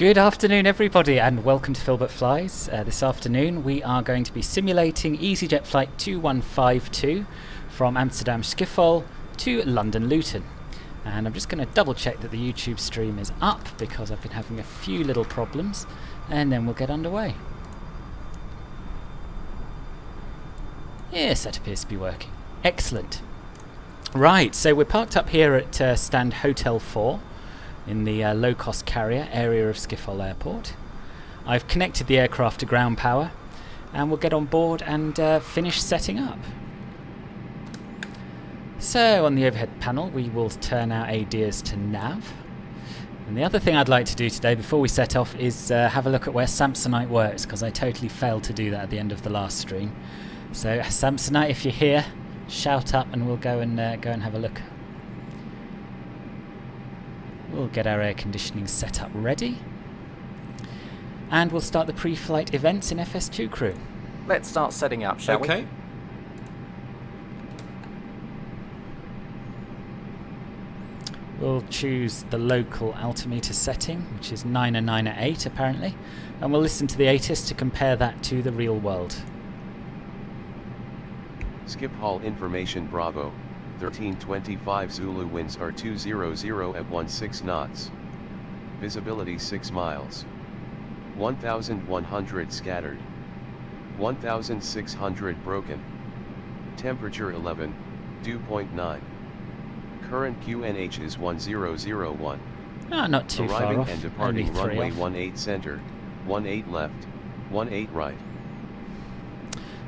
Good afternoon everybody and welcome to Filbert Flies. This afternoon we are going to be simulating EasyJet flight 2152 from Amsterdam Schiphol to London Luton. And I'm just going to double check that the YouTube stream is up because I've been having a few little problems, and then we'll get underway. Yes, that appears to be working. Excellent. Right, so we're parked up here at stand Hotel 4 in the low-cost carrier area of Schiphol Airport. I've connected the aircraft to ground power and we'll get on board and finish setting up. So on the overhead panel we will turn our ADDs to nav. And the other thing I'd like to do today before we set off is have a look at where Samsonite works, because I totally failed to do that at the end of the last stream. So Samsonite, if you're here, shout up and we'll go and have a look. We'll get our air conditioning set up ready, and we'll start the pre-flight events in FS2 crew. Let's start setting up, shall we? Okay. We'll choose the local altimeter setting, which is 909/8 apparently, and we'll listen to the ATIS to compare that to the real world. Schiphol information Bravo, 1325 Zulu, winds are 200 at 16 knots. Visibility 6 miles. 1,100 scattered. 1,600 broken. Temperature 11, dew point 9. Current QNH is 1001. Ah, not too far Arriving off. and departing runway off. 18 center, 18 left, 18 right.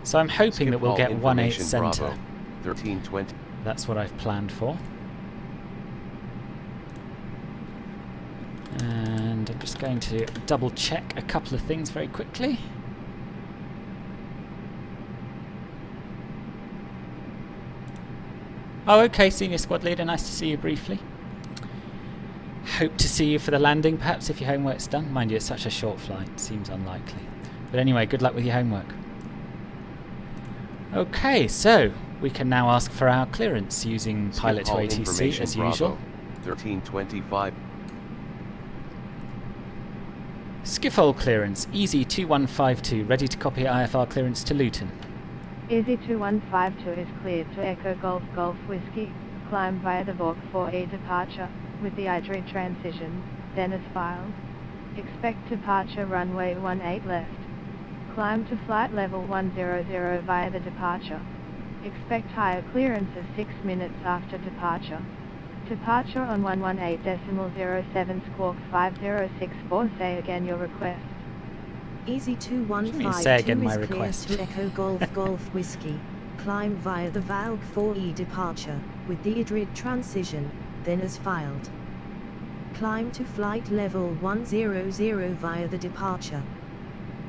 So I'm hoping that we'll get 18 center. 1320. That's what I've planned for. And I'm just going to double check a couple of things very quickly. Oh, okay, Senior Squad Leader, nice to see you briefly. Hope to see you for the landing, perhaps, if your homework's done. Mind you, it's such a short flight, seems unlikely. But anyway, good luck with your homework. Okay, so we can now ask for our clearance using Pilot to ATC as usual. 1325. Schiphol clearance, EZY7946, ready to copy IFR clearance to Luton. EZY7946 is cleared to Echo Golf Golf Whiskey, climb via the VOC 4E departure, with the IDRI transition, then as filed. Expect departure runway 18 left. Climb to flight level 100 via the departure. Expect higher clearances 6 minutes after departure. Departure on 118.07 squawk 5064. Say again your request. EZY7946 say again my is request. cleared to Echo Golf Golf Whiskey. Climb via the VOC 4E departure, with the IDRI transition, then as filed. Climb to flight level 100 via the departure.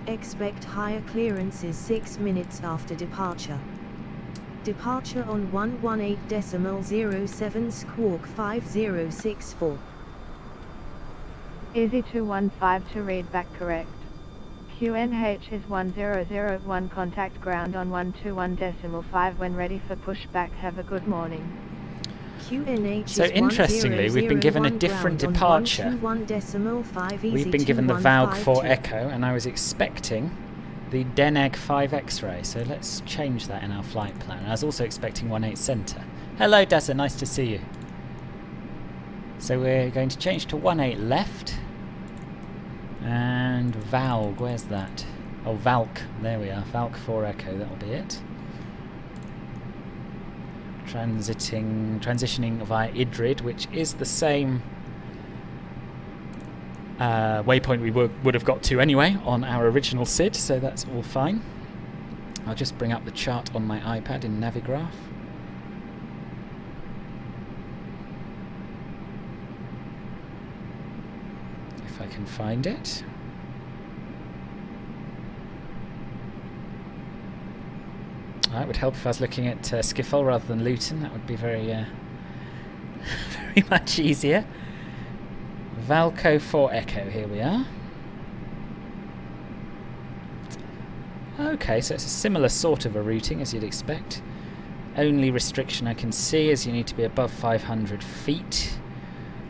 Expect higher clearances 6 minutes after departure. Departure on 118.07 squawk 5064. EZY2152 to read back correct. QNH is 1001. Contact ground on 121.5 when ready for pushback. Have a good morning. QNH So interestingly, we've been given a different departure. We've been given the VOC 4 Echo, and I was expecting the DENEG 5 X-ray, so let's change that in our flight plan. I was also expecting 18 center. Hello Dazza, nice to see you. So we're going to change to 18 left. And VALG, where's that? Oh, VALC, there we are, VALC 4 Echo, that'll be it. Transitioning via IDRID, which is the same waypoint we would have got to anyway on our original SID, so that's all fine. I'll just bring up the chart on my iPad in Navigraph. If I can find it. It would help if I was looking at Schiphol rather than Luton. That would be very, very much easier. Valco 4 Echo, here we are. Okay, so it's a similar sort of a routing as you'd expect. Only restriction I can see is you need to be above 500 feet.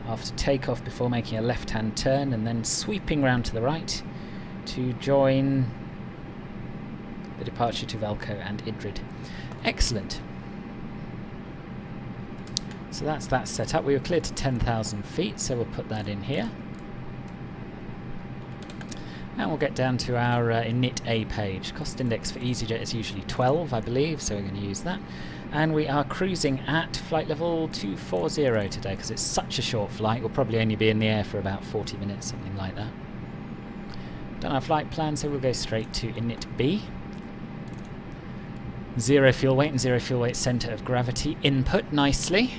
after takeoff before making a left-hand turn and then sweeping round to the right to join the departure to Velko and Idrid. Excellent. So that's that set up. We were cleared to 10,000 feet, so we'll put that in here. And we'll get down to our init A page. Cost index for EasyJet is usually 12, I believe, so we're going to use that. And we are cruising at flight level 240 today, because it's such a short flight. We'll probably only be in the air for about 40 minutes, something like that. Done our flight plan, so we'll go straight to init B. 0 fuel weight and 0 fuel weight centre of gravity input nicely.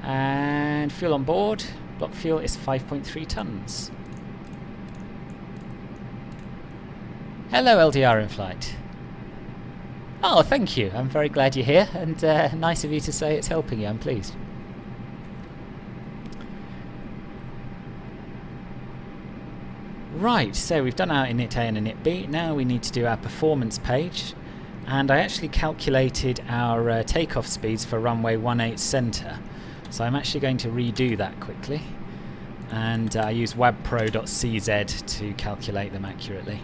And fuel on board, block fuel is 5.3 tonnes. Hello LDR in flight. Oh, thank you. I'm very glad you're here, and nice of you to say it's helping you. I'm pleased. Right, so we've done our init A and init B. Now we need to do our performance page. And I actually calculated our takeoff speeds for runway 18 centre. So I'm actually going to redo that quickly. And I use wabpro.cz to calculate them accurately.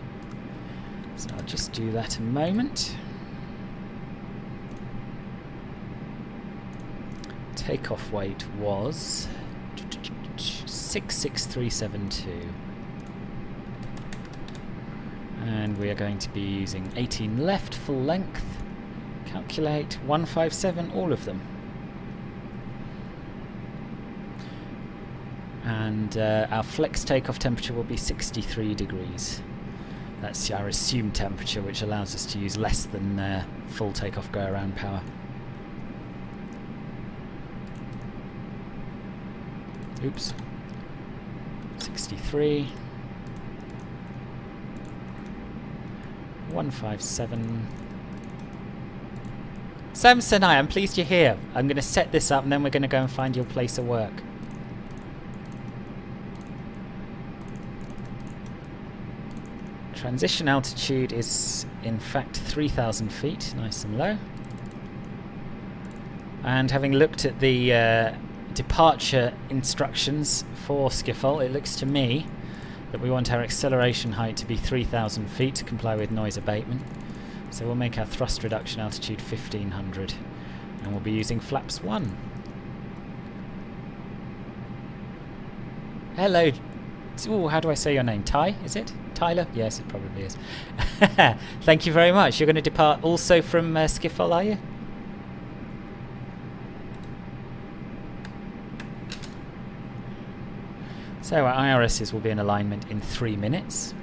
So I'll just do that a moment. Takeoff weight was 66372. And we are going to be using 18 left, full length. Calculate 157, all of them. And our flex takeoff temperature will be 63 degrees. That's our assumed temperature, which allows us to use less than full takeoff go-around power. Oops. 63. 157. Samson, I'm pleased you're here. I'm going to set this up and then we're going to go and find your place of work. Transition altitude is in fact 3,000 feet, nice and low. And having looked at the departure instructions for Schiphol, it looks to me that we want our acceleration height to be 3,000 feet to comply with noise abatement. So we'll make our thrust reduction altitude 1,500 and we'll be using flaps 1. Hello. Ooh, how do I say your name? Ty, is it? Tyler? Yes, it probably is. Thank you very much. You're going to depart also from Schiphol, are you? So our IRSs will be in alignment in 3 minutes.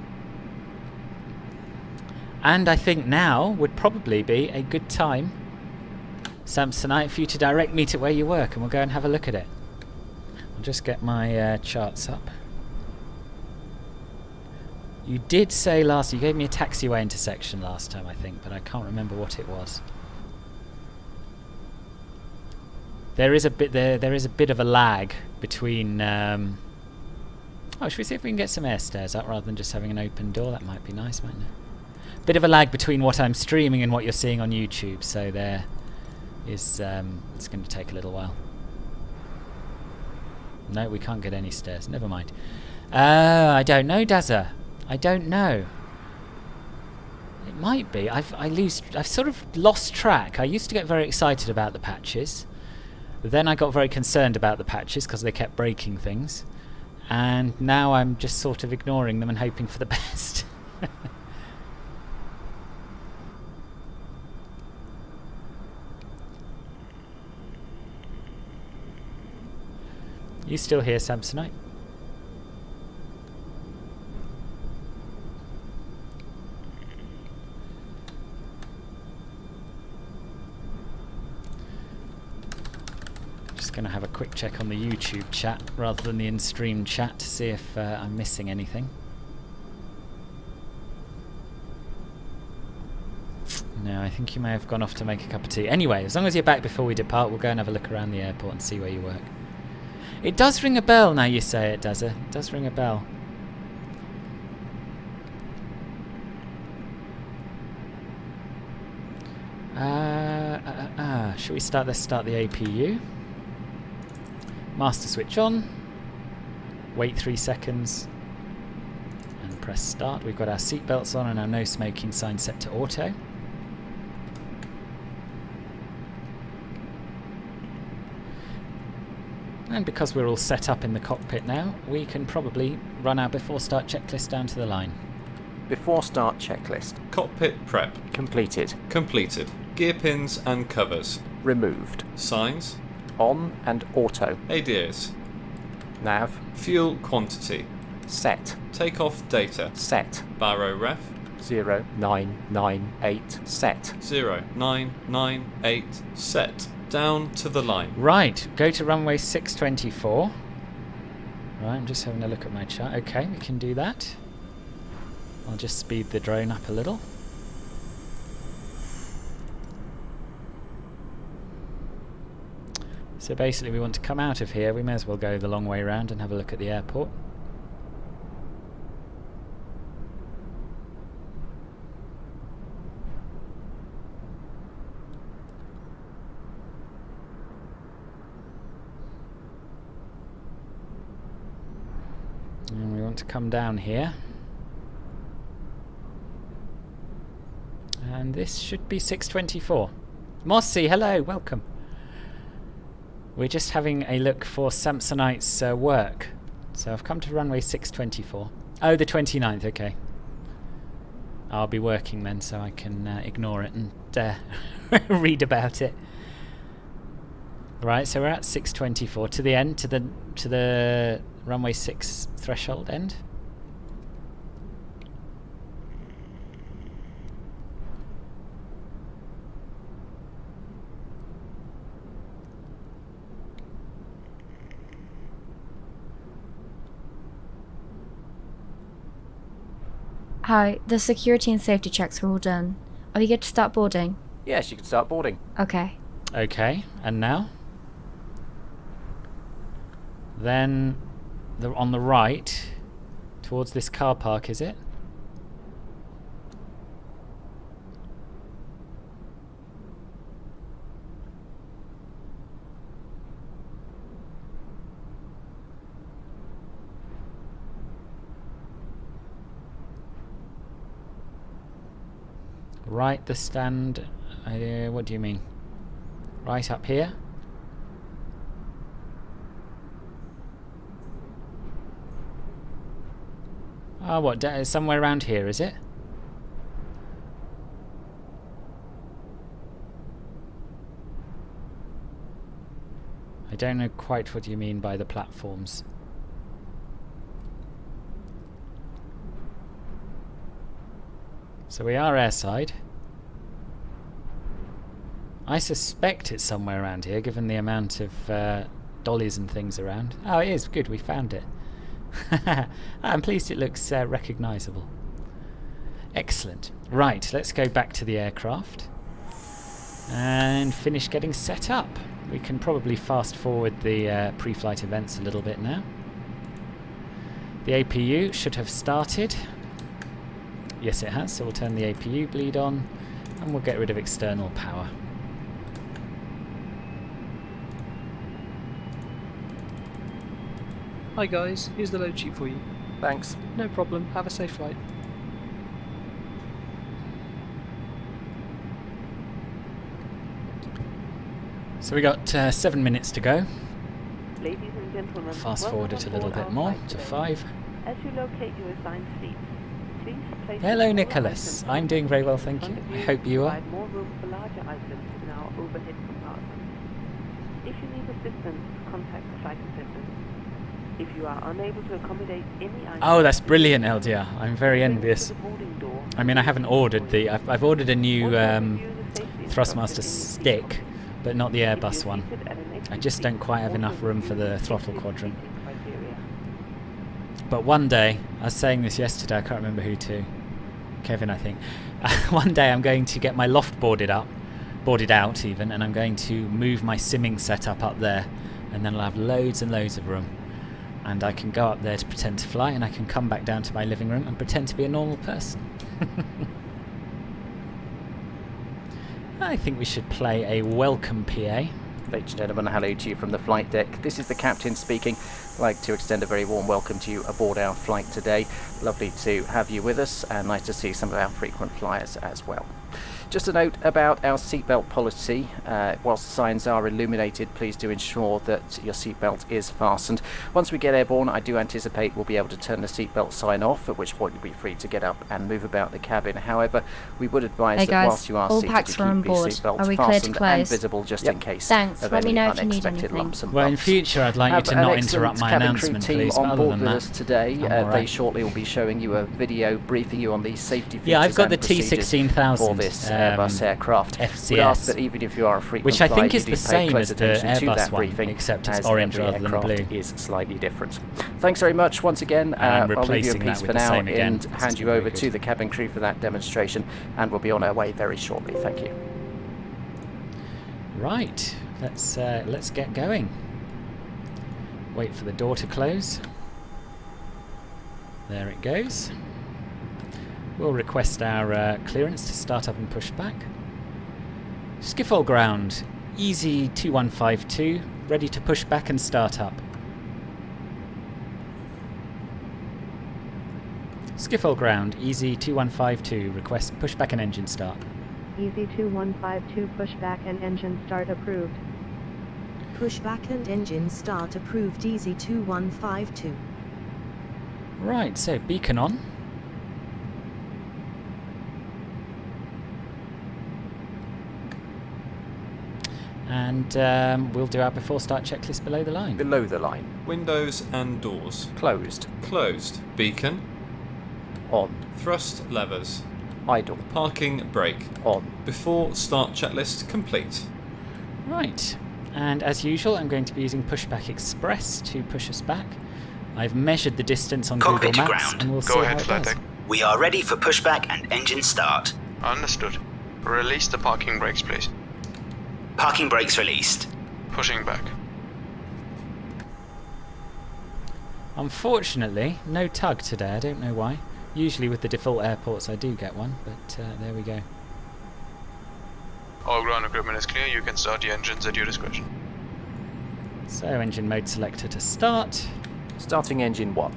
And I think now would probably be a good time, Samsonite, for you to direct me to where you work and we'll go and have a look at it. I'll just get my charts up. You did say you gave me a taxiway intersection last time, I think, but I can't remember what it was. There is a bit of a lag between oh, should we see if we can get some air stairs up rather than just having an open door? That might be nice, mightn't it? Bit of a lag between what I'm streaming and what you're seeing on YouTube, so there is it's going to take a little while. No, we can't get any stairs. Never mind. I don't know, Dazza. I don't know. It might be. I've sort of lost track. I used to get very excited about the patches. Then I got very concerned about the patches because they kept breaking things. And now I'm just sort of ignoring them and hoping for the best. You still here, Samsonite? Going to have a quick check on the YouTube chat rather than the in-stream chat to see if I'm missing anything. No, I think you may have gone off to make a cup of tea. Anyway, as long as you're back before we depart, we'll go and have a look around the airport and see where you work. It does ring a bell now you say it, does it? It does ring a bell. Should we let's start the APU. Master switch on. Wait 3 seconds. And press start. We've got our seatbelts on and our no smoking sign set to auto. And because we're all set up in the cockpit now, we can probably run our before start checklist down to the line. Before start checklist. Cockpit prep. Completed. Completed. Gear pins and covers. Removed. Signs. On and auto. ADOs. Nav. Fuel quantity. Set. Takeoff data. Set. Baro ref. 0998. Set. 0998. Set. Down to the line. Right, go to runway 624. Right, I'm just having a look at my chart. Okay, we can do that. I'll just speed the drone up a little. So basically we want to come out of here. We may as well go the long way around and have a look at the airport. And we want to come down here. And this should be 624. Mossy, hello, welcome. We're just having a look for Samsonite's work. So I've come to runway 624. Oh, the 29th, okay. I'll be working then, so I can ignore it and read about it. Right, so we're at 624 to the end, to the runway 6 threshold end. Hi, the security and safety checks are all done. Are we good to start boarding? Yes, you can start boarding. Okay. Okay, and now? Then on the right, towards this car park, is it? Right, the stand. What do you mean? Right up here? Oh, what? Somewhere around here, is it? I don't know quite what you mean by the platforms. So we are airside. I suspect it's somewhere around here, given the amount of dollies and things around. Oh, it is. Good, we found it. I'm pleased it looks recognisable. Excellent. Right, let's go back to the aircraft and finish getting set up. We can probably fast forward the pre-flight events a little bit now. The APU should have started. Yes, it has, so we'll turn the APU bleed on and we'll get rid of external power. Hi guys, here's the load sheet for you. Thanks. No problem, have a safe flight. So we got 7 minutes to go. Ladies and gentlemen, Fast forward it a little bit more to 5. As you locate your assigned seats, please place Hello Nicholas, I'm doing very well, thank you. I hope you are. more room for larger items in our overhead compartment. If you need assistance, contact the flight attendant. If you are unable to accommodate any items, Oh, that's brilliant, LDR. I'm very envious. I mean, I haven't ordered the... I've ordered a new Thrustmaster stick, but not the Airbus one. I just don't quite have enough room for the throttle quadrant. But one day, I was saying this yesterday, I can't remember who to. Kevin, I think. One day I'm going to get my loft boarded out even, and I'm going to move my simming setup up there, and then I'll have loads and loads of room. And I can go up there to pretend to fly, and I can come back down to my living room and pretend to be a normal person. I think we should play a welcome PA. Ladies and gentlemen, hello to you from the flight deck. This is the captain speaking. I'd like to extend a very warm welcome to you aboard our flight today. Lovely to have you with us, and nice to see some of our frequent flyers as well. Just a note about our seatbelt policy. Whilst the signs are illuminated, please do ensure that your seatbelt is fastened. Once we get airborne, I do anticipate we'll be able to turn the seatbelt sign off, at which point you'll be free to get up and move about the cabin. However, we would advise Hey that guys, whilst you are all seated, packs to are on keep the board. seatbelt Are we cleared to fastened close? and visible just in case Thanks. of Let me any know if you need unexpected anything. lumps and Well, in bumps. future, I'd like you to Have an not excellent interrupt my cabin announcement, crew team please. on But other board than with that, us today. I'm all They right. shortly will be showing you a video briefing you on the safety features Yeah, I've got the and procedures T16000 for this Airbus aircraft. FCS. We'd ask that even if you are a frequent Which I flyer, think you is do the pay same close as the attention to Airbus that one, briefing, except it's as orange every rather than aircraft blue. is slightly different. Thanks very much once again. And I'll leave you in replacing that peace with for the now same again. and It's hand you very over good. to the cabin crew for that demonstration, and we'll be on our way very shortly. Thank you. Right, let's get going. Wait for the door to close. There it goes. We'll request our clearance to start up and push back. Schiphol ground, EZY7946, ready to push back and start up. Schiphol ground, EZY7946, request pushback and engine start. EZY7946 pushback and engine start approved. Pushback and engine start approved. EZY7946. Right, so beacon on. And we'll do our before start checklist below the line. Below the line. Windows and doors. Closed. Closed. Beacon. On. Thrust levers. Idle. Parking brake. On. Before start checklist complete. Right, and as usual I'm going to be using Pushback Express to push us back. I've measured the distance on Google Cockpit to Maps ground. and we'll Go see ahead, how flight it does. deck. We are ready for pushback and engine start. Understood. Release the parking brakes, please. Parking brakes released. Pushing back. Unfortunately, no tug today, I don't know why. Usually with the default airports I do get one, but there we go. All ground equipment is clear. You can start the engines at your discretion. So engine mode selector to start. Starting engine 1.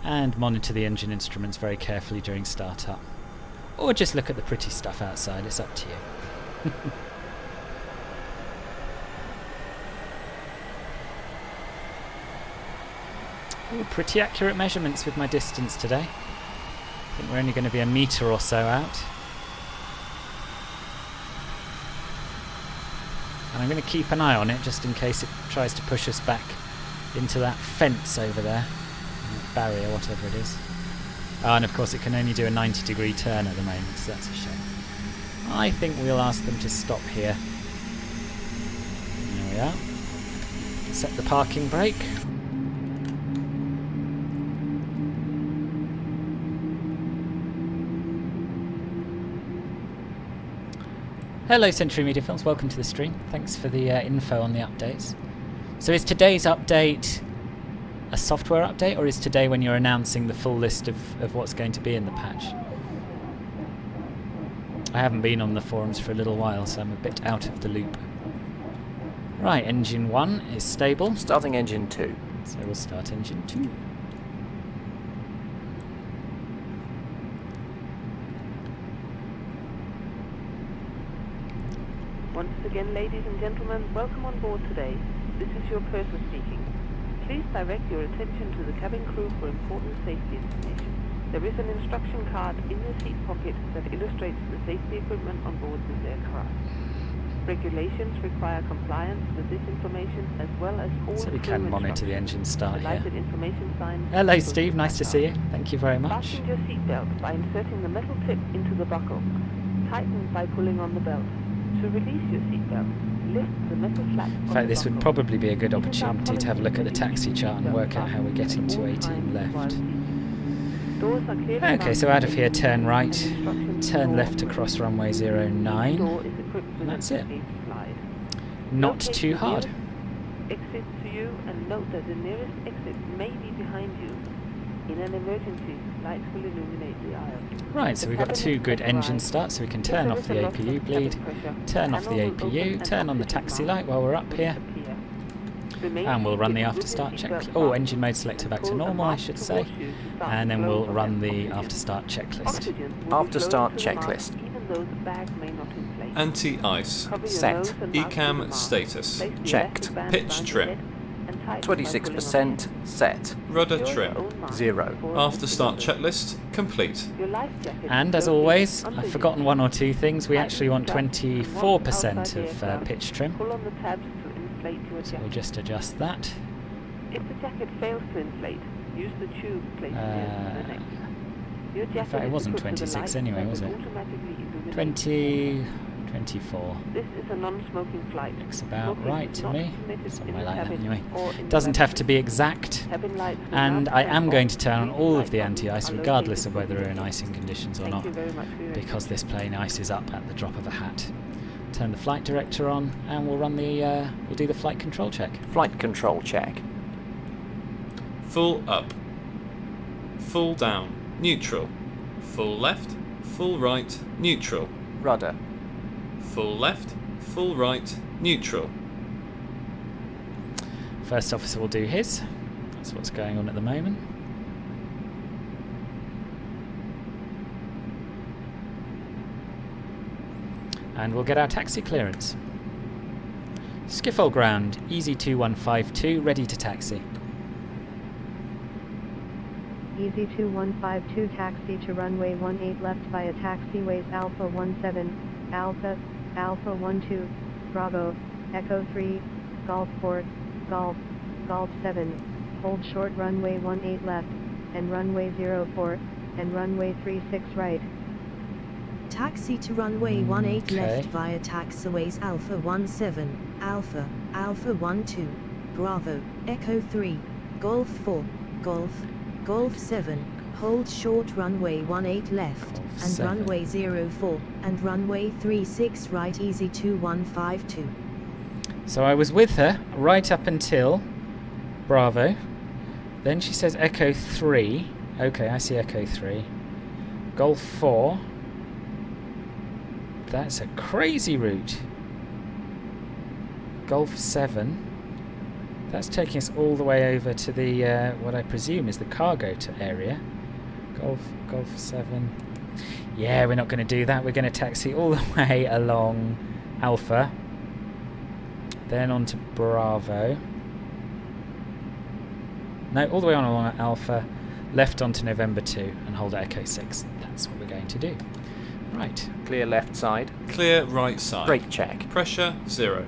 And monitor the engine instruments very carefully during startup. Or just look at the pretty stuff outside, it's up to you. Ooh, pretty accurate measurements with my distance today. I think we're only going to be a metre or so out. And I'm going to keep an eye on it just in case it tries to push us back into that fence over there. That barrier, whatever it is. Oh, and of course it can only do a 90-degree turn at the moment, so that's a shame. I think we'll ask them to stop here. There we are. Set the parking brake. Hello Century Media Films, welcome to the stream. Thanks for the info on the updates. So is today's update a software update, or is today when you're announcing the full list of what's going to be in the patch? I haven't been on the forums for a little while, so I'm a bit out of the loop. Right, engine 1 is stable. Starting engine 2. So we'll start engine 2. Once again, ladies and gentlemen, welcome on board today. This is your purser speaking. Please direct your attention to the cabin crew for important safety information. There is an instruction card in your seat pocket that illustrates the safety equipment on board this aircraft. Regulations require compliance with this information as well as all So we crew can monitor the instructions. engine start The here. lighted information sign. Hello Steve, nice to see you. Thank you very much. Fasten your seatbelt by inserting the metal tip into the buckle. Tighten by pulling on the belt. To release your seatbelt, lift the metal flap. In fact, this would probably be a good opportunity to have a look at the taxi chart and work out how we're getting to 18 left. Okay, so out of here, turn right, turn left across runway 09, and that's it. Not too hard. Exit to you, and note that the nearest exit may be behind you. In an emergency, lights will illuminate the aisle. Right, so we've got 2 good engine starts, so we can turn off the APU bleed, turn off the APU, turn on the taxi light while we're up here, and we'll run the after start checklist. Oh, engine mode selector back to normal, I should say, and then we'll run the after start checklist. After start checklist. Anti-ice. Set. ECAM status. Checked. Pitch trim. 26% set. Rudder trim. 0. After start checklist complete. And as always, I've forgotten 1 or 2 things. We actually want 24% of pitch trim. So we'll just adjust that. If the jacket fails to inflate, use the tube placed near the neck. In fact, it wasn't 26 anyway, was it? 20, 24. This is a non-smoking flight. Looks about right to me. Somewhere like that anyway. Doesn't have to be exact. And I am going to turn on all of the anti-ice regardless of whether we're in icing conditions or not, because this plane ices up at the drop of a hat. Turn the flight director on and we'll run the we'll do the flight control check. Flight control check. Full up. Full down. Neutral. Full left. Full right. Neutral. Rudder. Full left. Full right. Neutral. First officer will do his. That's what's going on at the moment. And we'll get our taxi clearance. Schiphol ground, EZY7946, ready to taxi. EZY7946 taxi to runway 18 left via taxiways Alpha 17, Alpha, Alpha 12, Bravo, Echo 3, Golf 4, Golf, Golf 7, hold short runway 18 left, and runway 04, and runway 36 right. Taxi to runway 18 left via taxiways Alpha 17, Alpha, Alpha 12, Bravo, Echo 3, Golf 4, Golf, Golf 7, hold short runway 18 left, Golf and 7. runway 04, and runway 36 right EZY2152. So I was with her right up until Bravo. Then she says Echo 3. Okay, I see Echo 3. Golf 4. That's a crazy route. Golf 7. That's taking us all the way over to the what I presume is the cargo area. Golf 7. Yeah, we're not going to do that. We're going to taxi all the way along Alpha, then on to Bravo. No, all the way on along Alpha, left onto November 2, and hold Echo 6. That's what we're going to do. Right. Clear left side. Clear right side. Brake check. Pressure 0.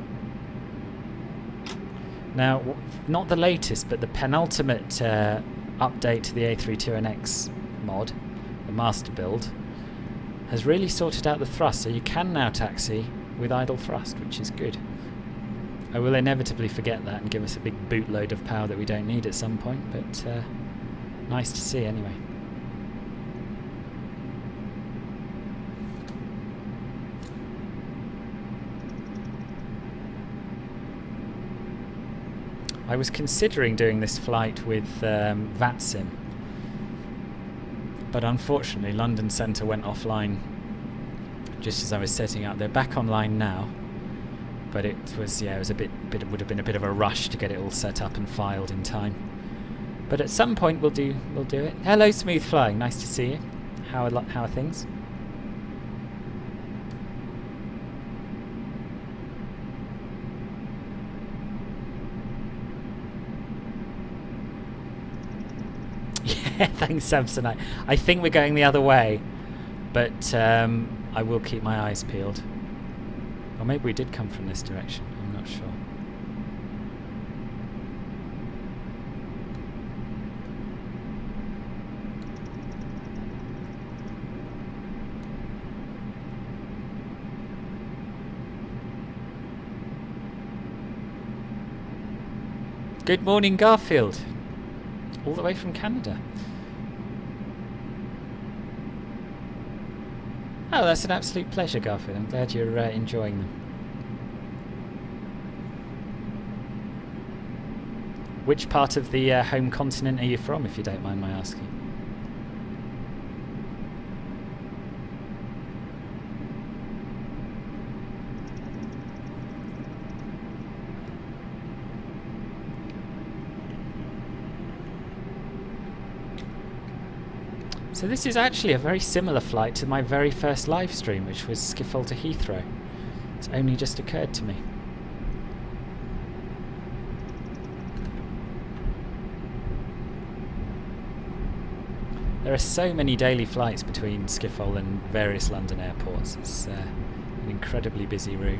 Now, not the latest, but the penultimate update to the A320X mod, the master build, has really sorted out the thrust, so you can now taxi with idle thrust, which is good. I will inevitably forget that and give us a big bootload of power that we don't need at some point, but nice to see anyway. I was considering doing this flight with VATSIM, but unfortunately London Centre went offline just as I was setting up. They're back online now, but it was it would have been a bit of a rush to get it all set up and filed in time. But at some point we'll do it. Hello, Smooth Flying. Nice to see you. How are things? Yeah, thanks, Samsonite. I think we're going the other way, but I will keep my eyes peeled. Or maybe we did come from this direction. I'm not sure. Good morning, Garfield. All the way from Canada. Oh, that's an absolute pleasure, Garfield. I'm glad you're enjoying them. Which part of the home continent are you from, if you don't mind my asking? So this is actually a very similar flight to my very first live stream, which was Schiphol to Heathrow. It's only just occurred to me. There are so many daily flights between Schiphol and various London airports. It's an incredibly busy route.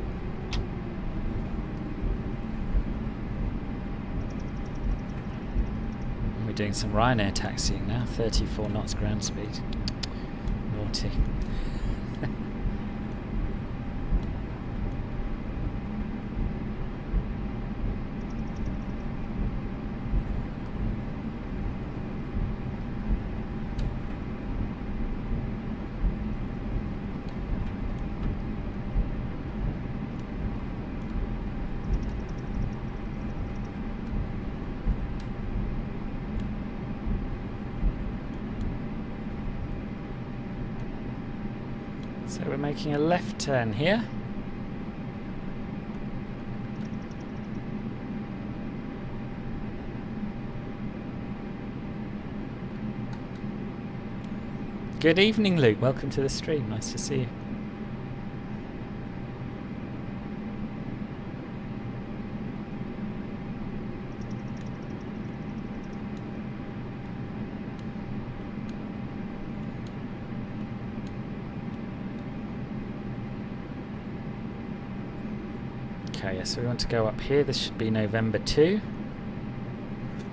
And we're doing some Ryanair taxiing now, 34 knots ground speed. Naughty. So we're making a left turn here. Good evening, Luke. Welcome to the stream. Nice to see you. Okay, so we want to go up here. This should be November 2.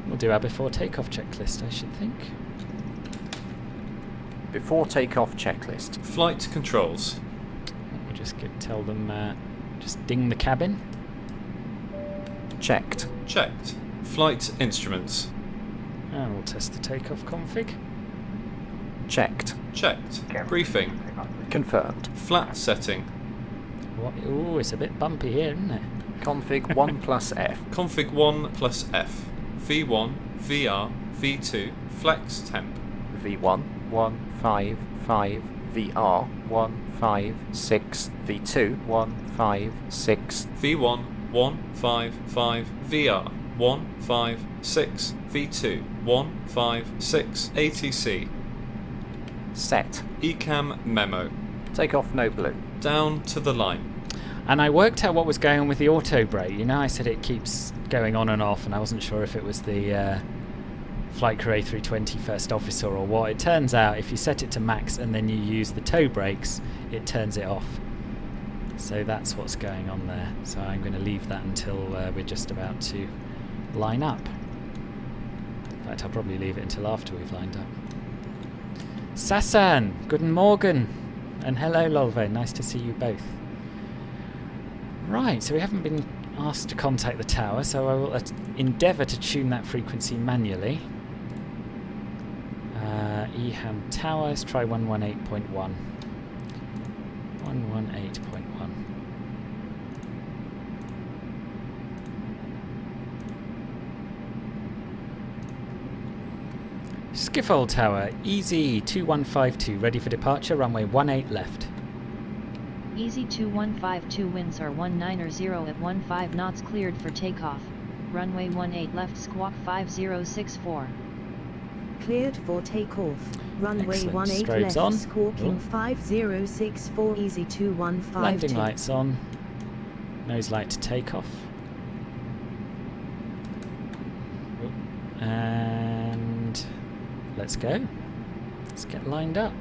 We'll do our before takeoff checklist, I should think. Before takeoff checklist. Flight controls. We'll just tell them, just ding the cabin. Checked. Checked. Flight instruments. And we'll test the takeoff config. Checked. Checked. Briefing. Confirmed. Flat setting. What? Ooh, it's a bit bumpy here, isn't it? Config 1 plus F. Config 1 plus F. V1, VR, V2, flex temp. V1, 155, VR, 156, V2, 156. V1, 155, VR, 156, V2, 156, ATC. Set. ECAM memo. Takeoff no blue. Down to the line. And I worked out what was going on with the auto brake. You know, I said it keeps going on and off, and I wasn't sure if it was the flight crew A320 first officer or what. It turns out if you set it to max and then you use the toe brakes, it turns it off. So that's what's going on there. So I'm going to leave that until we're just about to line up. In fact, I'll probably leave it until after we've lined up. Sasan, guten Morgen, and hello Lolve, nice to see you both. Right, so we haven't been asked to contact the tower, so I will endeavour to tune that frequency manually. EHAM tower, let's try 118.1. 118.1. Schiphol Tower, EZY7946, ready for departure, runway 18 left. EZY7946 winds are 190 at 15 knots, cleared for takeoff. Runway 18 left, squawk 5064. Cleared for takeoff. Runway Excellent. 18 Strobes left, on. squawking 5064, EZY7946. Landing lights on. Nose light to takeoff. And let's go. Let's get lined up.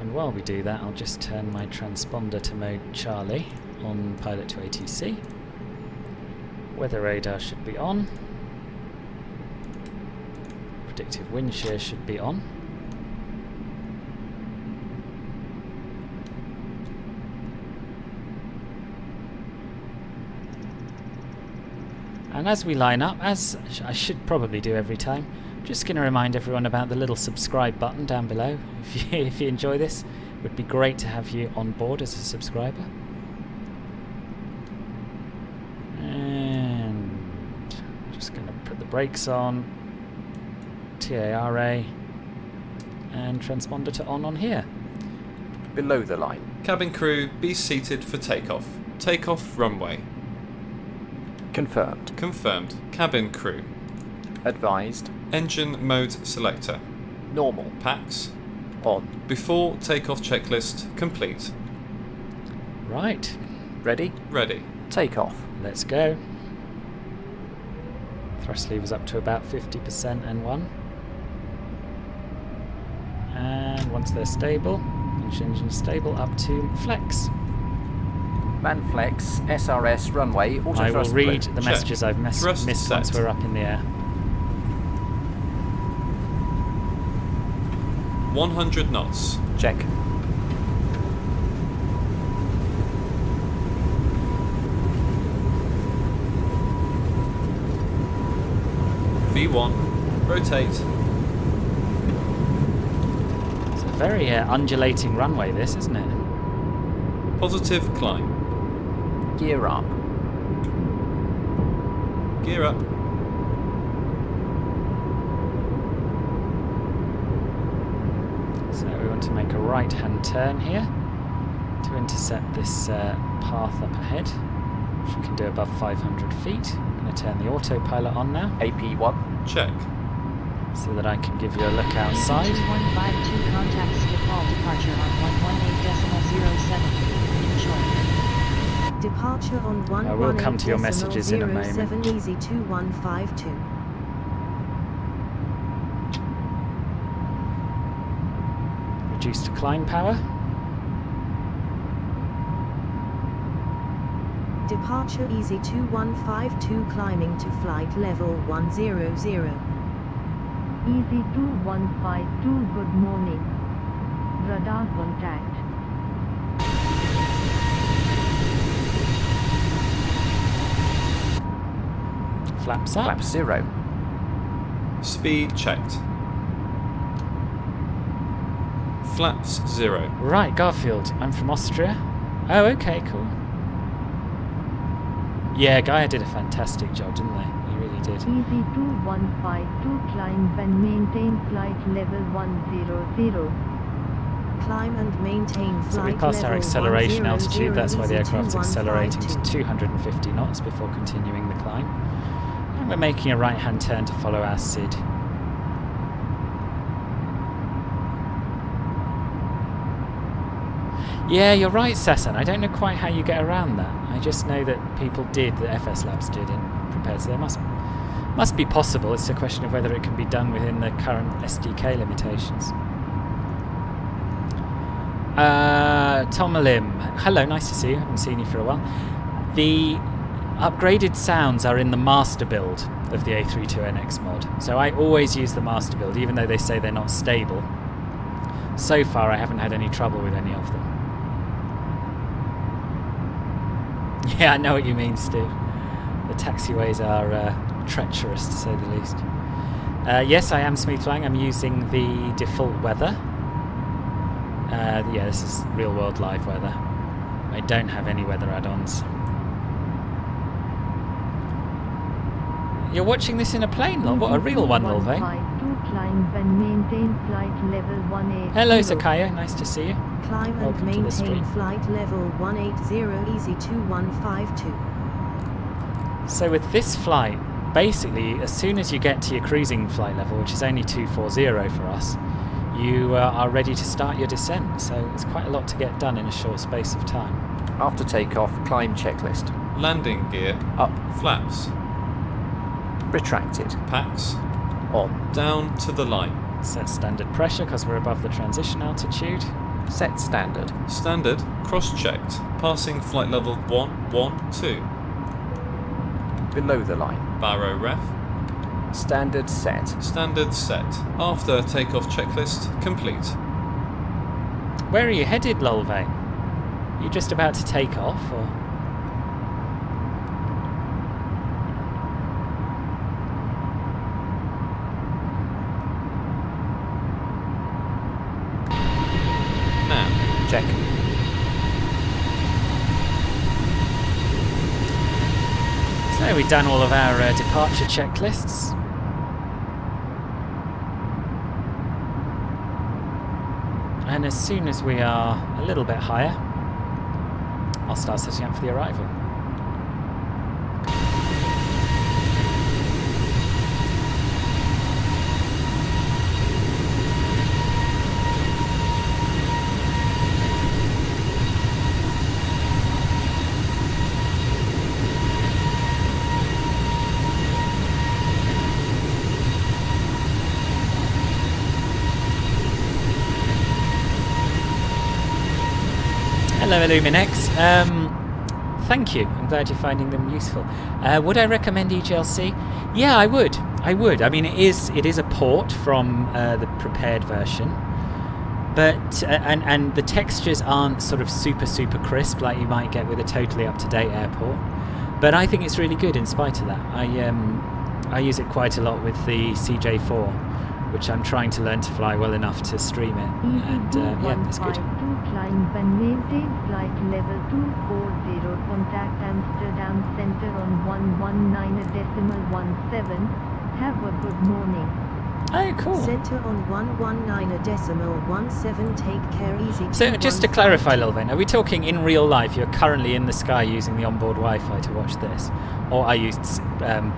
And while we do that, I'll just turn my transponder to mode Charlie on pilot to ATC. Weather radar should be on. Predictive wind shear should be on. And as we line up, as I should probably do every time, I'm just going to remind everyone about the little subscribe button down below. If you enjoy this, it would be great to have you on board as a subscriber. brakes on, TARA, and transponder to on here. Below the line. Cabin crew, be seated for takeoff. Takeoff runway. Confirmed. Confirmed. Cabin crew. Advised. Engine mode selector. Normal. Packs. On. Before takeoff checklist complete. Right. Ready? Ready. Takeoff. Let's go. Thrust levers up to about 50% N1. And once they're stable, engine stable, up to flex. Man flex, SRS, runway, auto I will thrust read blue. the messages I've missed once we're up in the air. 100 knots. Check. V1. Rotate. It's a very undulating runway, this, isn't it? Positive climb. Gear up. Gear up. So we want to make a right-hand turn here to intercept this path up ahead, which we can do above 500 feet. I'm going to turn the autopilot on now. AP1. Check. So that I can give you a look outside. 2152 contact Schiphol departure on 118.07. Enjoy. Departure on 118.07 I will come to your messages in a moment. EZY7946. Reduce to climb power. Departure EZY2152 climbing to flight level 100. EZY2152, good morning. Radar contact. Flaps up. Flap 0. Speed checked. Flaps 0. Right, Garfield. I'm from Austria. Oh, okay, cool. Yeah, Gaia did a fantastic job, didn't they? They really did. EZY2152 climb and maintain flight level 100. Climb and maintain flight So we passed our level acceleration 100, altitude. That's why the aircraft's accelerating to EZY2152. 250 knots before continuing the climb. And we're making a right-hand turn to follow our SID. Yeah, you're right, Sasan. I don't know quite how you get around that. I just know that people did, the FS Labs did, and prepared. So there must be possible. It's a question of whether it can be done within the current SDK limitations. Tom Lim, hello, nice to see you. Haven't seen you for a while. The upgraded sounds are in the master build of the A320NX mod. So I always use the master build, even though they say they're not stable. So far, I haven't had any trouble with any of them. Yeah, I know what you mean, Steve. The taxiways are treacherous, to say the least. Yes, I am smooth flying. I'm using the default weather. Yeah, this is real-world live weather. I don't have any weather add-ons. You're watching this in a plane, Lol. What a real one, Lol, eh? Hello, Sakaya. Nice to see you. Climb and maintain flight level 180 EZY2152. So with this flight, basically, as soon as you get to your cruising flight level, which is only 240 for us, you are ready to start your descent. So it's quite a lot to get done in a short space of time. After takeoff, climb checklist. Landing gear. Up. Flaps. Retracted. Packs. On. Down to the line. Set standard pressure because we're above the transition altitude. Set standard. Standard, cross-checked, passing flight level 112. Below the line. Barrow ref. Standard set. Standard set. After takeoff checklist complete. Where are you headed, Lolve? You just about to take off, or...? Check. So we've done all of our departure checklists. And as soon as we are a little bit higher, I'll start setting up for the arrival. Hello Illuminex. Thank you. I'm glad you're finding them useful. Would I recommend EGLC? Yeah, I would. I mean, it is a port from the prepared version, but and the textures aren't sort of super crisp like you might get with a totally up-to-date airport. But I think it's really good in spite of that. I use it quite a lot with the CJ4, which I'm trying to learn to fly well enough to stream it, and yeah, it's good. Climb and maintain flight level 240, contact Amsterdam Center on 119.17. Have a good morning. Oh, cool. Center on 119.17. Take care, easy. So just to clarify, Lilven, are we talking in real life? You're currently in the sky using the onboard Wi-Fi to watch this, or are you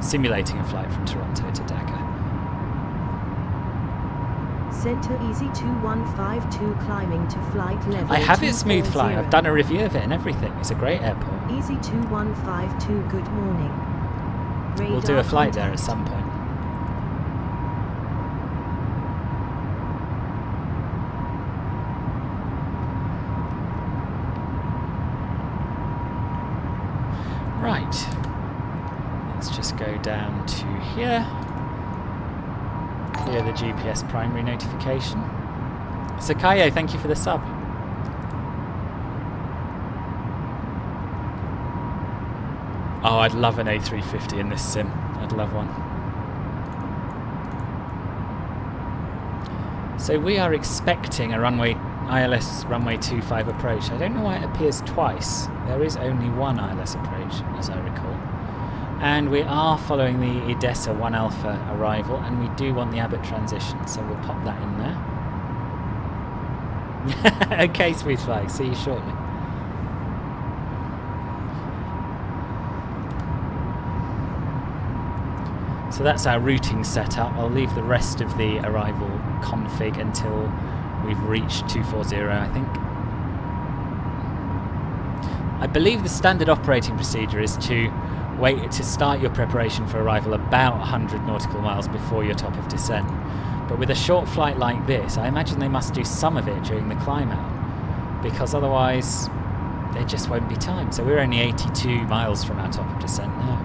simulating a flight from Toronto to Dakar? Center EZY7946 climbing to flight level. I have it smooth flying. I've done a review of it and everything. It's a great airport. EZY7946. Good morning. Radar We'll do a flight contact. there at some point. Right. Let's just go down to here. Clear the GPS primary notification. Sakayo, thank you for the sub. Oh, I'd love an A350 in this sim. I'd love one. So we are expecting a ILS runway 25 approach. I don't know why it appears twice. There is only one ILS approach, as I recall. And we are following the Edessa 1 Alpha arrival, and we do want the Abbott transition, so we'll pop that in there. Okay, Smooth Flag, see you shortly. So that's our routing setup. I'll leave the rest of the arrival config until we've reached 240, I think. I believe the standard operating procedure is to wait to start your preparation for arrival about 100 nautical miles before your top of descent. But with a short flight like this, I imagine they must do some of it during the climb out, because otherwise there just won't be time. So we're only 82 miles from our top of descent now.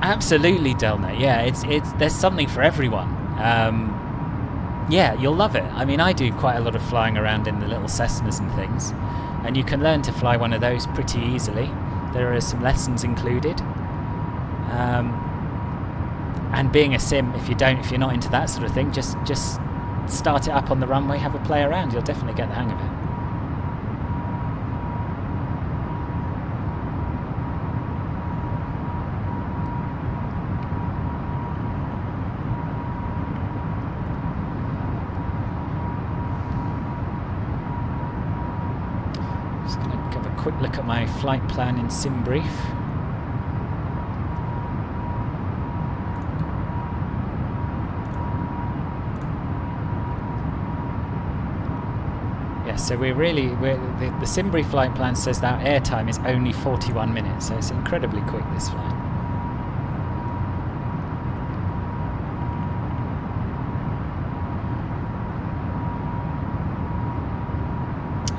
Absolutely, Delnet. Yeah, there's something for everyone. Yeah, you'll love it. I mean, I do quite a lot of flying around in the little Cessnas and things, and you can learn to fly one of those pretty easily. There are some lessons included. And being a sim, if you're not into that sort of thing, just start it up on the runway, have a play around. You'll definitely get the hang of it. Quick look at my flight plan in SimBrief. Yeah, so the SimBrief flight plan says that airtime is only 41 minutes, so it's incredibly quick, this flight.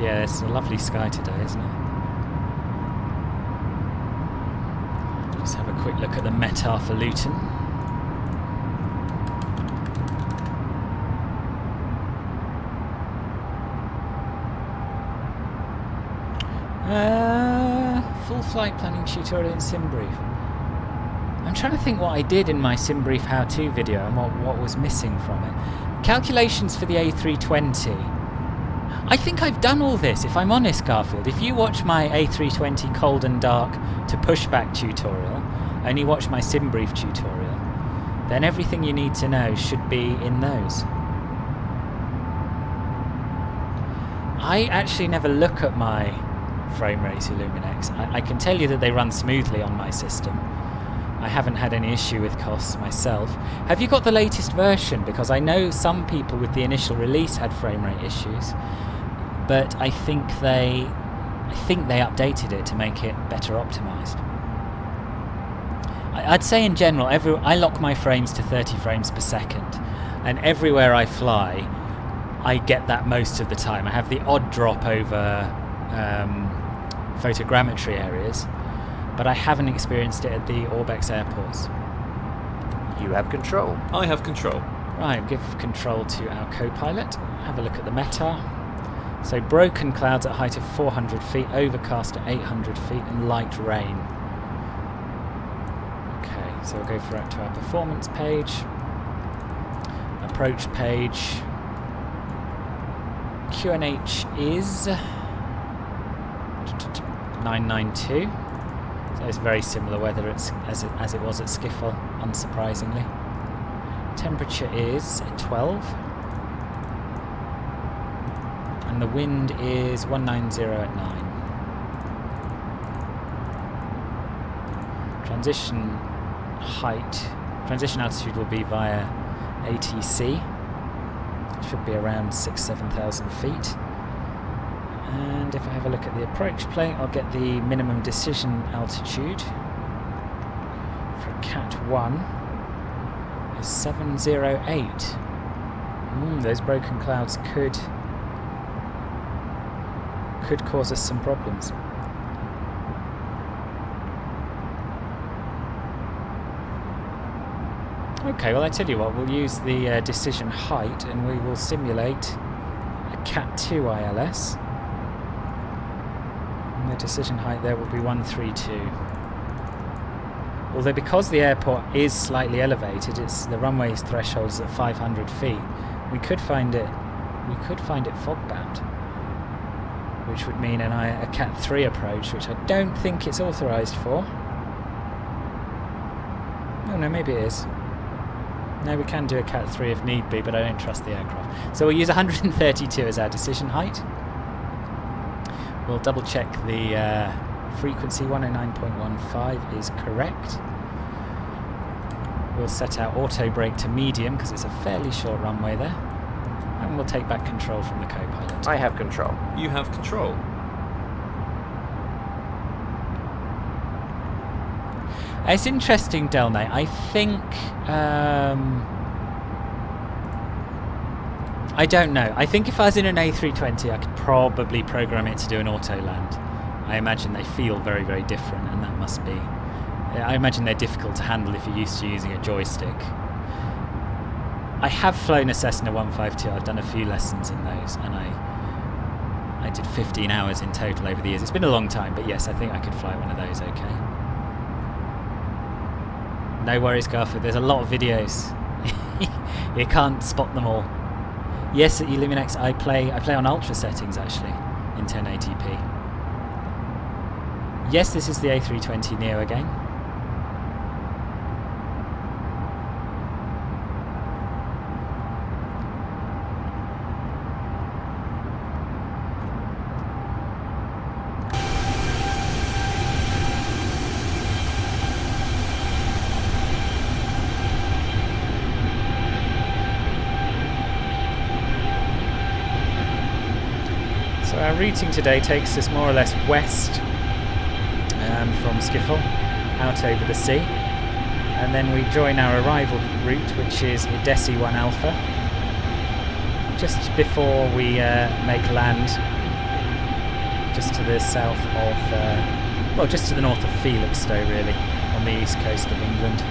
Yeah, it's a lovely sky today, isn't it? Let's have a quick look at the METAR for Luton. Full flight planning tutorial in SimBrief. I'm trying to think what I did in my SimBrief how-to video and what was missing from it. Calculations for the A320. I think I've done all this, if I'm honest, Garfield. If you watch my A320 cold and dark to pushback tutorial, and you watch my SimBrief tutorial, then everything you need to know should be in those. I actually never look at my frame rates Illuminex. I can tell you that they run smoothly on my system. I haven't had any issue with costs myself. Have you got the latest version? Because I know some people with the initial release had frame rate issues, but I think they updated it to make it better optimized. I'd say in general, I lock my frames to 30 frames per second, and everywhere I fly, I get that most of the time. I have the odd drop over photogrammetry areas, but I haven't experienced it at the Orbex airports. You have control. I have control. Right, give control to our co-pilot. Have a look at the METAR. So broken clouds at a height of 400 feet, overcast at 800 feet, and light rain. Okay, so we'll go through to our performance page. Approach page. QNH is 992. So it's very similar weather as it was at Schiphol, unsurprisingly. Temperature is 12. And the wind is 190 at 9. Transition altitude will be via ATC. Should be around 6,000–7,000 feet. And if I have a look at the approach plane, I'll get the minimum decision altitude for Cat 1 is 708. Those broken clouds could cause us some problems. Okay, well I tell you what, we'll use the decision height and we will simulate a Cat 2 ILS. And the decision height there will be 132. Although because the airport is slightly elevated, the runway's threshold is at 500 feet. We could find it fog bound, which would mean a Cat 3 approach, which I don't think it's authorised for. Oh no, maybe it is. No, we can do a Cat 3 if need be, but I don't trust the aircraft. So we'll use 132 as our decision height. We'll double check the frequency, 109.15 is correct. We'll set our auto brake to medium because it's a fairly short runway there. And we'll take back control from the co-pilot. I have control. You have control. It's interesting, Delnay. I think... I don't know. I think if I was in an A320, I could probably program it to do an auto land. I imagine they feel very, very different, and that must be... I imagine they're difficult to handle if you're used to using a joystick. I have flown a Cessna 152. I've done a few lessons in those, and I did 15 hours in total over the years. It's been a long time, but yes, I think I could fly one of those okay. No worries, Garfield. There's a lot of videos. You can't spot them all. Yes, at Illuminex, I play on ultra settings actually in 1080p. Yes, this is the A320 Neo again. Our routing today takes us more or less west from Schiphol, out over the sea, and then we join our arrival route, which is EZY7946 Alpha, just before we make land, just to the south of, well, just to the north of Felixstowe, really, on the east coast of England.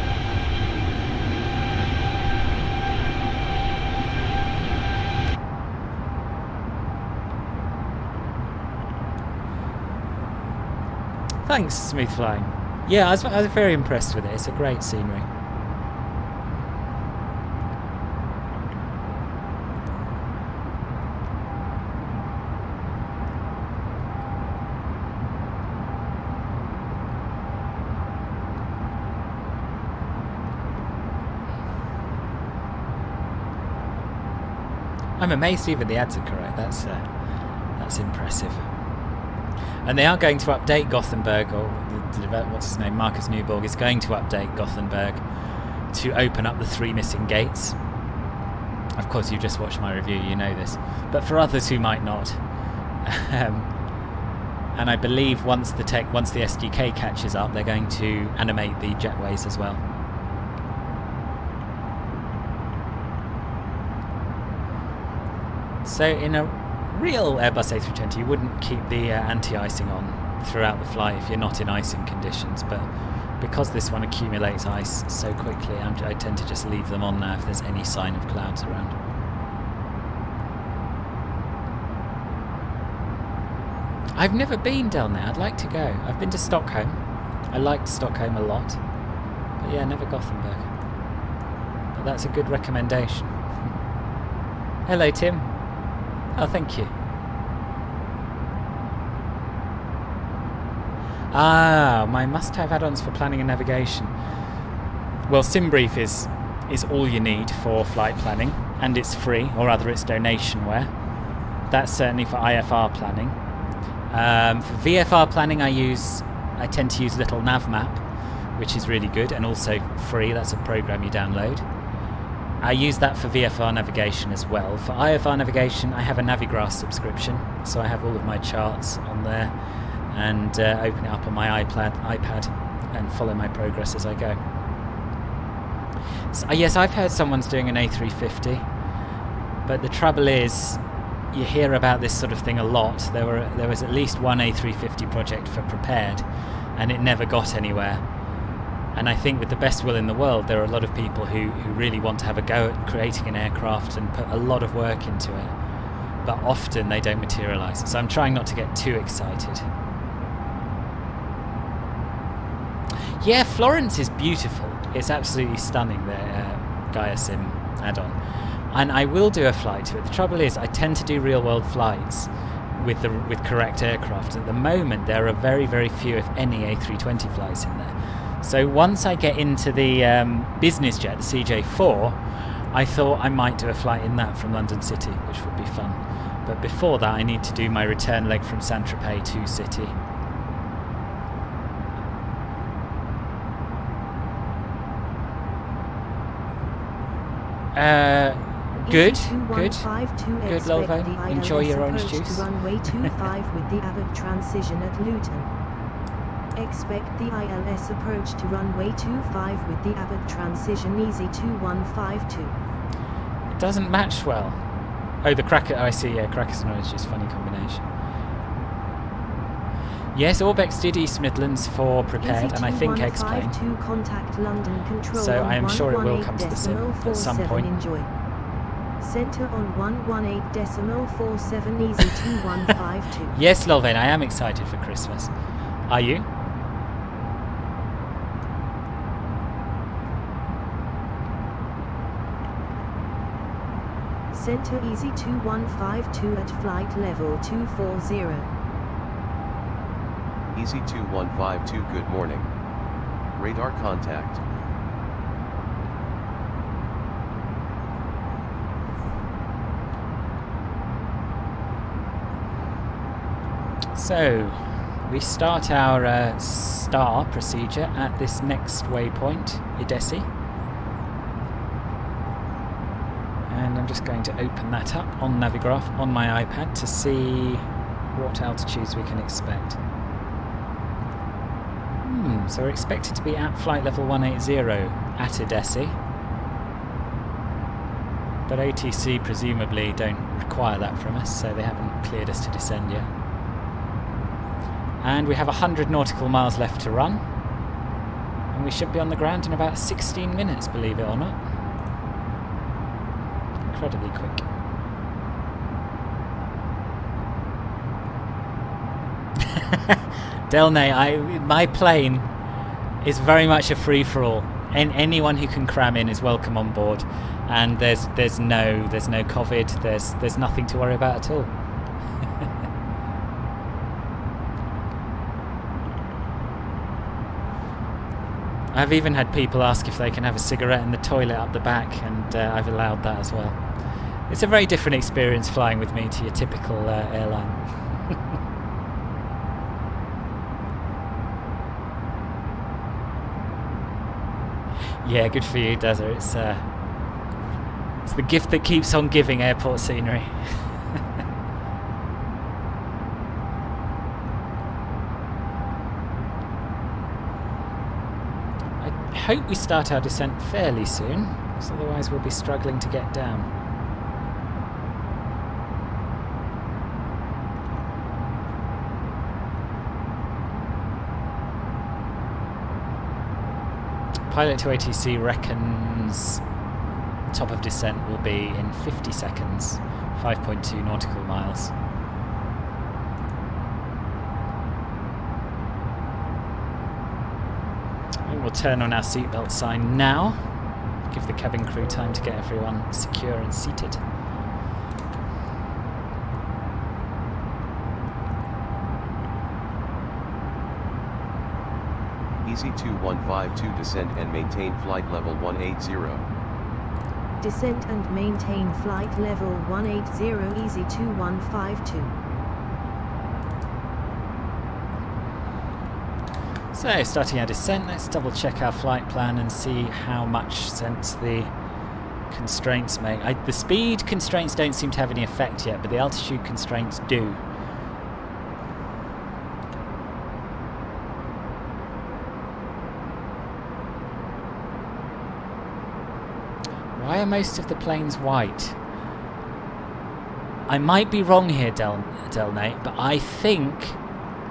Thanks, Smooth Flying. Yeah, I was very impressed with it. It's a great scenery. I'm amazed even the ads are correct. That's impressive. And they are going to update Gothenburg, or what's his name, Marcus Newborg is going to update Gothenburg to open up the 3 missing gates. Of course, you just watched my review, you know this. But for others who might not, and I believe once the SDK catches up, they're going to animate the jetways as well. So in a real Airbus A320, you wouldn't keep the anti-icing on throughout the flight if you're not in icing conditions, but because this one accumulates ice so quickly, I tend to just leave them on now if there's any sign of clouds around. I've never been down there. I'd like to go. I've been to Stockholm. I liked Stockholm a lot, but yeah, never Gothenburg. But that's a good recommendation. Hello, Tim. Oh, thank you. Ah, my must-have add-ons for planning and navigation. Well, SimBrief is all you need for flight planning, and it's free, or rather it's donationware. That's certainly for IFR planning. For VFR planning, I tend to use Little Navmap, which is really good and also free. That's a program you download. I use that for VFR navigation as well. For IFR navigation, I have a Navigraph subscription, so I have all of my charts on there and open it up on my iPad and follow my progress as I go. So, yes, I've heard someone's doing an A350, but the trouble is, you hear about this sort of thing a lot. There was at least one A350 project for Prepared, and it never got anywhere. And I think with the best will in the world, there are a lot of people who really want to have a go at creating an aircraft and put a lot of work into it, but often they don't materialise. So I'm trying not to get too excited. Yeah, Florence is beautiful. It's absolutely stunning, the Gaia Sim add-on. And I will do a flight to it. The trouble is, I tend to do real-world flights with correct aircraft. At the moment, there are very, very few, if any, A320 flights in there. So once I get into the business jet, the CJ4, I thought I might do a flight in that from London City, which would be fun. But before that, I need to do my return leg from Saint-Tropez to City. Good, Lolvo. Enjoy your orange juice. Runway 25 with the Abbott transition at Luton. Expect the ILS approach to runway 25 with the Abbott transition EZY7946. It doesn't match well. Oh, the cracker. Oh, I see. Yeah, crackers and orange juice. Funny combination. Yes, Orbex did East Midlands for Prepared, and I think X-Plane. So I am sure it will come to the sim at some point. Enjoy. Center on 118.47 EZY2152. Yes, Lolvain, I am excited for Christmas. Are you? Center EZY2152 at flight level 240. EZY2152, good morning. Radar contact. So, we start our star procedure at this next waypoint, Edesi. And I'm just going to open that up on Navigraph on my iPad to see what altitudes we can expect. So we're expected to be at flight level 180 at Edesi. But ATC presumably don't require that from us, so they haven't cleared us to descend yet. And we have 100 nautical miles left to run. And we should be on the ground in about 16 minutes, believe it or not. Incredibly quick. Delnay, my plane is very much a free-for-all. Anyone who can cram in is welcome on board, and there's no COVID. There's nothing to worry about at all. I've even had people ask if they can have a cigarette in the toilet up the back, and I've allowed that as well. It's a very different experience flying with me to your typical airline. Yeah, good for you, Desert. It's the gift that keeps on giving, airport scenery. I hope we start our descent fairly soon, because otherwise we'll be struggling to get down. Pilot to ATC reckons top of descent will be in 50 seconds, 5.2 nautical miles. I think we'll turn on our seatbelt sign now, give the cabin crew time to get everyone secure and seated. EZY7946 descend and maintain flight level 180. Descent and maintain flight level 180 EZY7946. So, starting our descent, let's double check our flight plan and see how much sense the constraints make. The speed constraints don't seem to have any effect yet, but the altitude constraints do. Why are most of the planes white? I might be wrong here, Delnate, but I think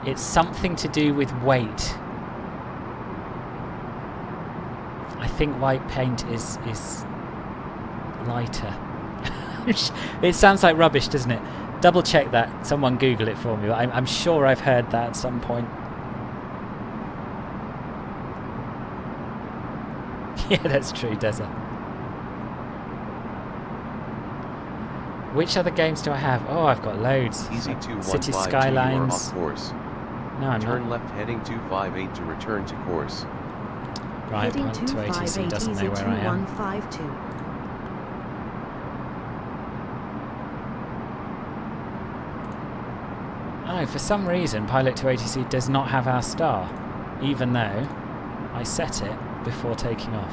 it's something to do with weight. I think white paint is lighter. It sounds like rubbish, doesn't it? Double check that. Someone Google it for me. I'm sure I've heard that at some point. Yeah, that's true, Deza. Which other games do I have? Oh, I've got loads. City Skylines. No, I'm Turn not. left heading 258 to return to course. Right, Heading Pilot to ATC doesn't know where I am. EZY2152. Oh, for some reason, Pilot to ATC does not have our star, even though I set it before taking off.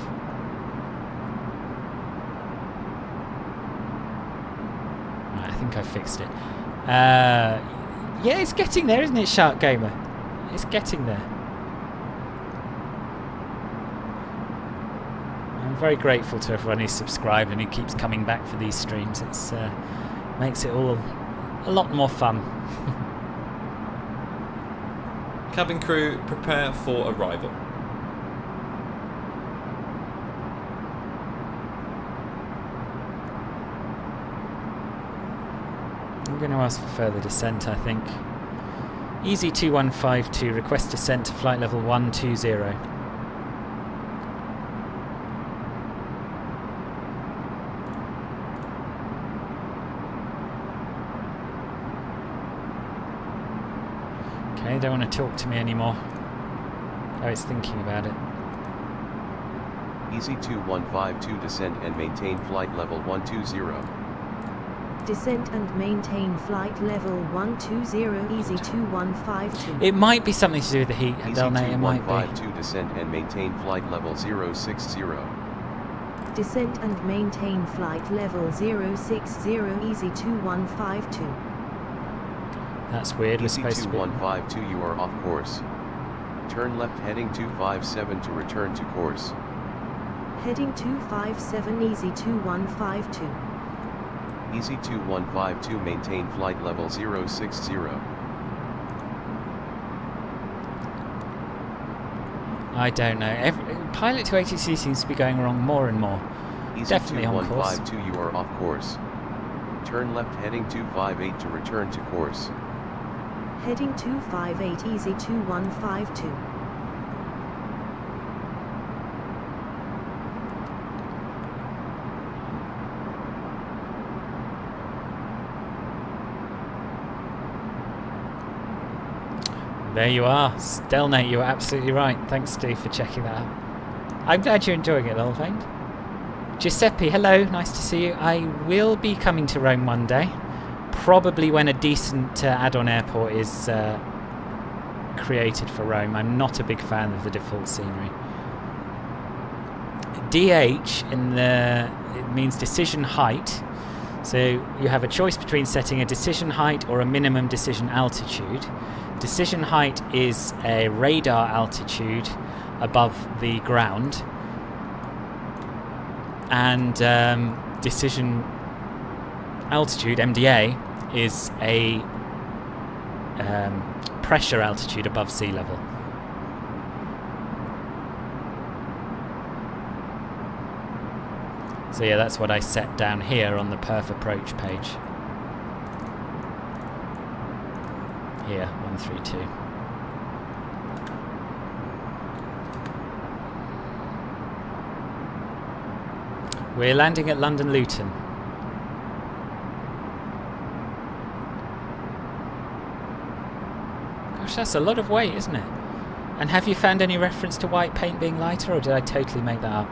Right, I think I fixed it. Yeah, it's getting there, isn't it, Shark Gamer? It's getting there. I'm very grateful to everyone who's subscribed and who keeps coming back for these streams. It's makes it all a lot more fun. Cabin crew, prepare for arrival. I'm going to ask for further descent, I think. EZY2152, request descent to flight level 120. Okay, don't want to talk to me anymore. Oh, it's thinking about it. EZY2152 descend and maintain flight level 120. Descent and maintain flight level 120 EZY2152. It might be something to do with the heat, Delnate, it might be. EZY2152 descend and maintain flight level 060. Descent and maintain flight level 060 EZY2152. That's weird, we're supposed to be... EZY2152 you are off course. Turn left heading 257 to return to course. Heading 257 EZY2152. EZY2152 maintain flight level 060. I don't know. Pilot to ATC seems to be going wrong more and more. Definitely on course. EZY2152 you are off course. Turn left heading 258 to return to course. Heading 258 EZY2152. There you are. Delnate, you were absolutely right. Thanks, Steve, for checking that out. I'm glad you're enjoying it, Lolfane. Giuseppe, hello, nice to see you. I will be coming to Rome one day, probably when a decent add-on airport is created for Rome. I'm not a big fan of the default scenery. DH it means decision height. So you have a choice between setting a decision height or a minimum decision altitude. Decision height is a radar altitude above the ground, and decision altitude, MDA, is a pressure altitude above sea level. So yeah, that's what I set down here on the perf approach page. Here, 132. We're landing at London Luton. Gosh, that's a lot of weight, isn't it? And have you found any reference to white paint being lighter, or did I totally make that up?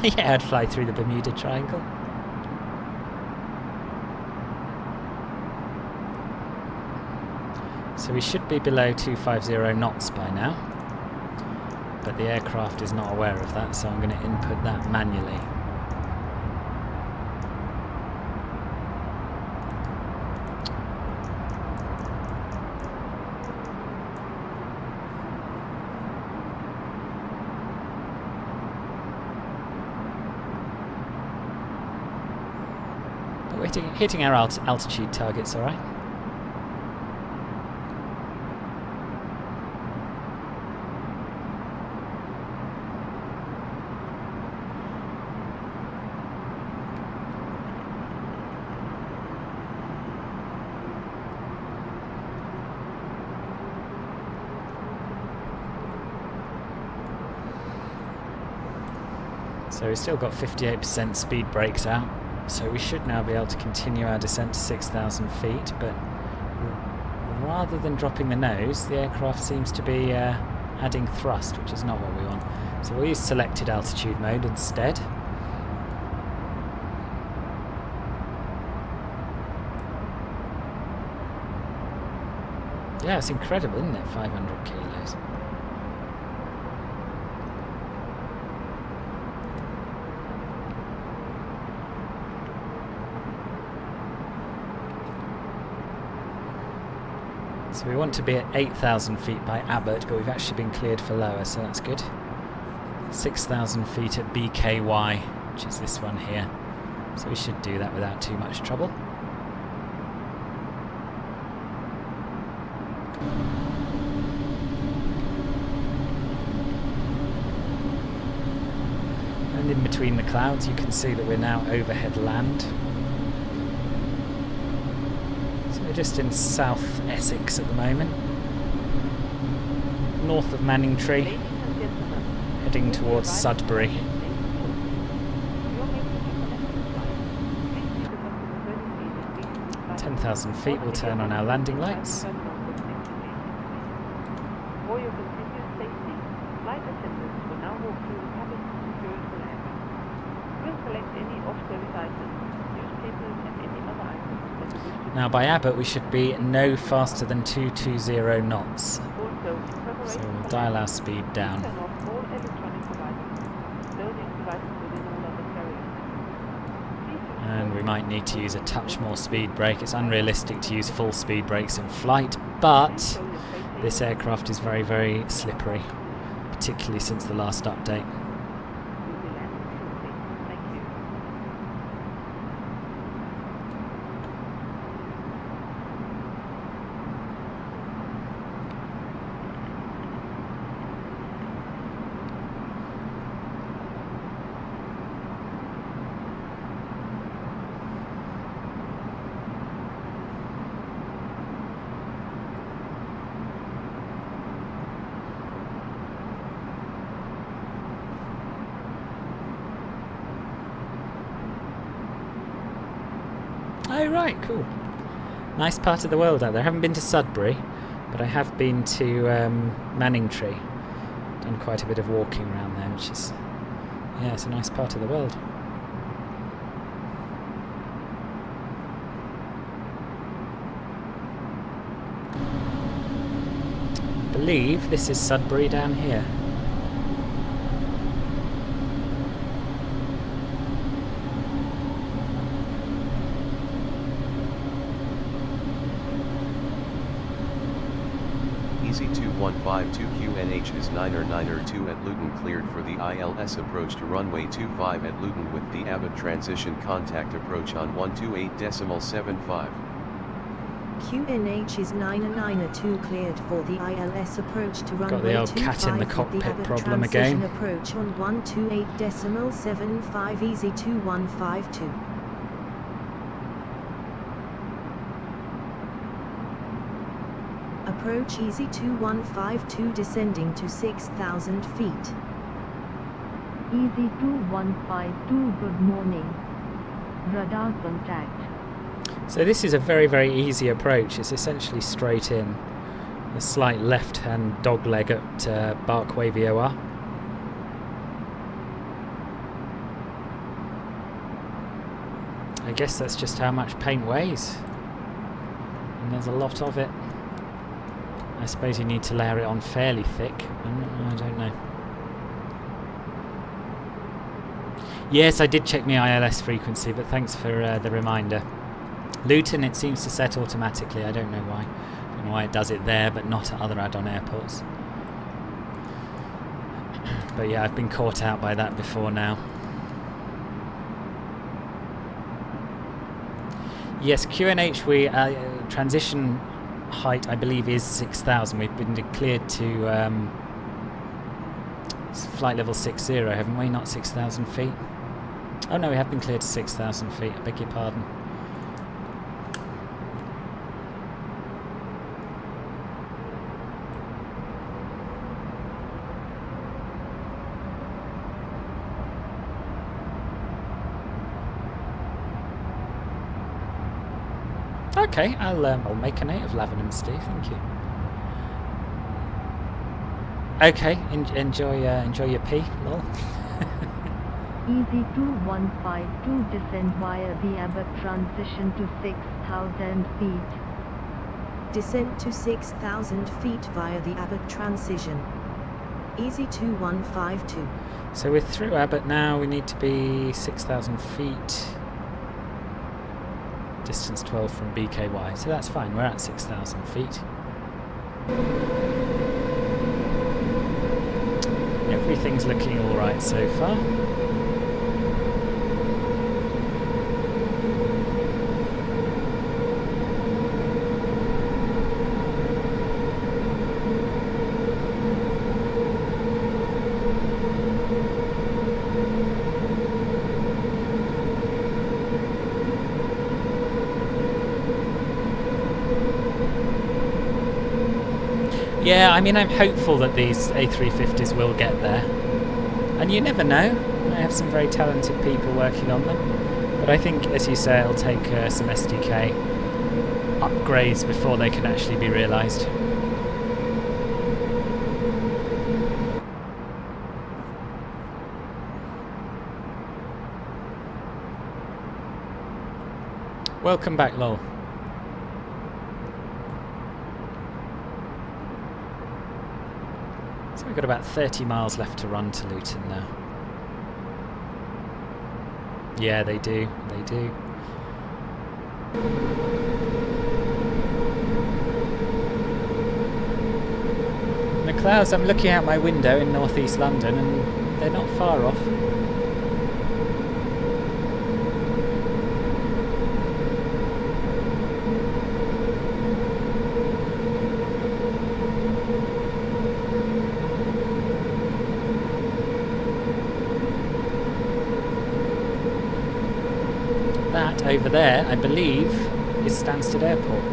Yeah, I'd fly through the Bermuda Triangle. So we should be below 250 knots by now, but the aircraft is not aware of that, so I'm going to input that manually. But we're hitting our altitude targets, all right? So we've still got 58% speed brakes out, so we should now be able to continue our descent to 6,000 feet, but rather than dropping the nose, the aircraft seems to be adding thrust, which is not what we want. So we'll use selected altitude mode instead. Yeah, it's incredible, isn't it? 500 kilos. So we want to be at 8,000 feet by Abbott, but we've actually been cleared for lower, so that's good. 6,000 feet at BKY, which is this one here. So we should do that without too much trouble. And in between the clouds you can see that we're now overhead land. Just in South Essex at the moment, north of Manningtree, heading towards Sudbury. 10,000 feet, we'll turn on our landing lights. For your continued safety, flight attendants will now walk through the cabin to secure it for landing. We'll collect any off-service items, newspapers and any other items that you wish to. Now by Abbott we should be no faster than 220 knots. So we'll dial our speed down. Turn off all electronic devices, loading devices within all other carriers. And we might need to use a touch more speed brake. It's unrealistic to use full speed brakes in flight, but this aircraft is very, very slippery, particularly since the last update. Oh right, cool. Nice part of the world out there. I haven't been to Sudbury, but I have been to Manningtree. Done quite a bit of walking around there, which is Yeah, it's a nice part of the world. I believe this is Sudbury down here. EZY7946 QNH is 9er2 at Luton, cleared for the ILS approach to runway 25 at Luton with the Abbott transition contact approach on 128.75. QNH is 9er2 cleared for the ILS approach to runway 25 Got the old cat in the cockpit problem again. Approach on 128.75 EZY2152. Approach EZY2152 descending to 6,000 feet. EZY2152, good morning. Radar contact. So this is a very, very easy approach. It's essentially straight in. A slight left-hand dog leg at Barkway VOR. I guess that's just how much paint weighs. And there's a lot of it. I suppose you need to layer it on fairly thick. I don't know. Yes, I did check my ILS frequency, but thanks for the reminder. Luton, it seems to set automatically. I don't know why. I don't know why it does it there, but not at other add-on airports. But yeah, I've been caught out by that before now. Yes, QNH, we transition height, I believe, is 6,000. We've been declared to flight level 60, haven't we? Not 6,000 feet. Oh no, we have been cleared to 6,000 feet. I beg your pardon. Okay, I'll make a note of Lavenham, Steve. Thank you. Okay, enjoy your pee, lol. EZY2152 descend via the Abbott transition to 6,000 feet. Descent to 6,000 feet via the Abbott transition. EZY2152. So we're through Abbott now. We need to be 6,000 feet. Distance 12 from BKY, so that's fine. We're at 6,000 feet. Everything's looking all right so far. Yeah, I mean, I'm hopeful that these A350s will get there. And you never know. I have some very talented people working on them. But I think, as you say, it'll take some SDK upgrades before they can actually be realised. Welcome back, lol. We've got about 30 miles left to run to Luton now. Yeah, they do. They do. The clouds, I'm looking out my window in northeast London and they're not far off. Over there, I believe, is Stansted Airport.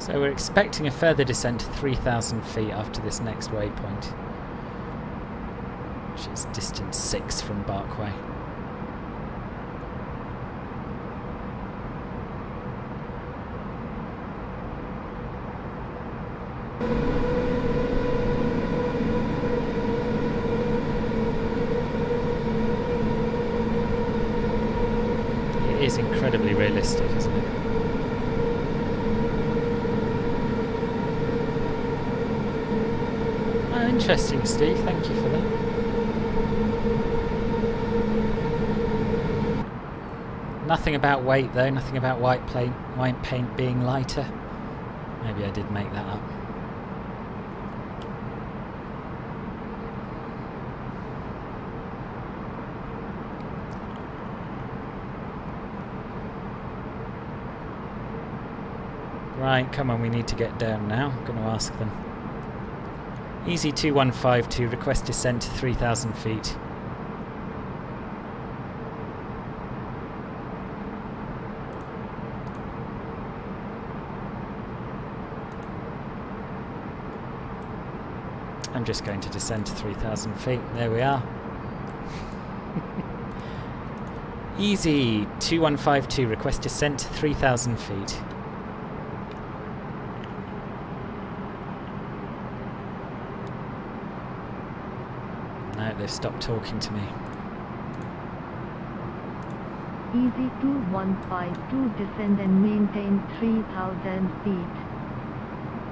So we're expecting a further descent to 3,000 feet after this next waypoint, which is distance 6 from Barkway. It is incredibly realistic, isn't it? Oh, interesting, Steve. Thank you for that. Nothing about weight, though. Nothing about white paint being lighter. Maybe I did make that up. Right, come on, we need to get down now. I'm going to ask them. EZY7946, request descent to 3,000 feet. I'm just going to descend to 3,000 feet. There we are. EZY2152, request descent to 3,000 feet. No, they've stopped talking to me. EZY2152, descend and maintain 3,000 feet.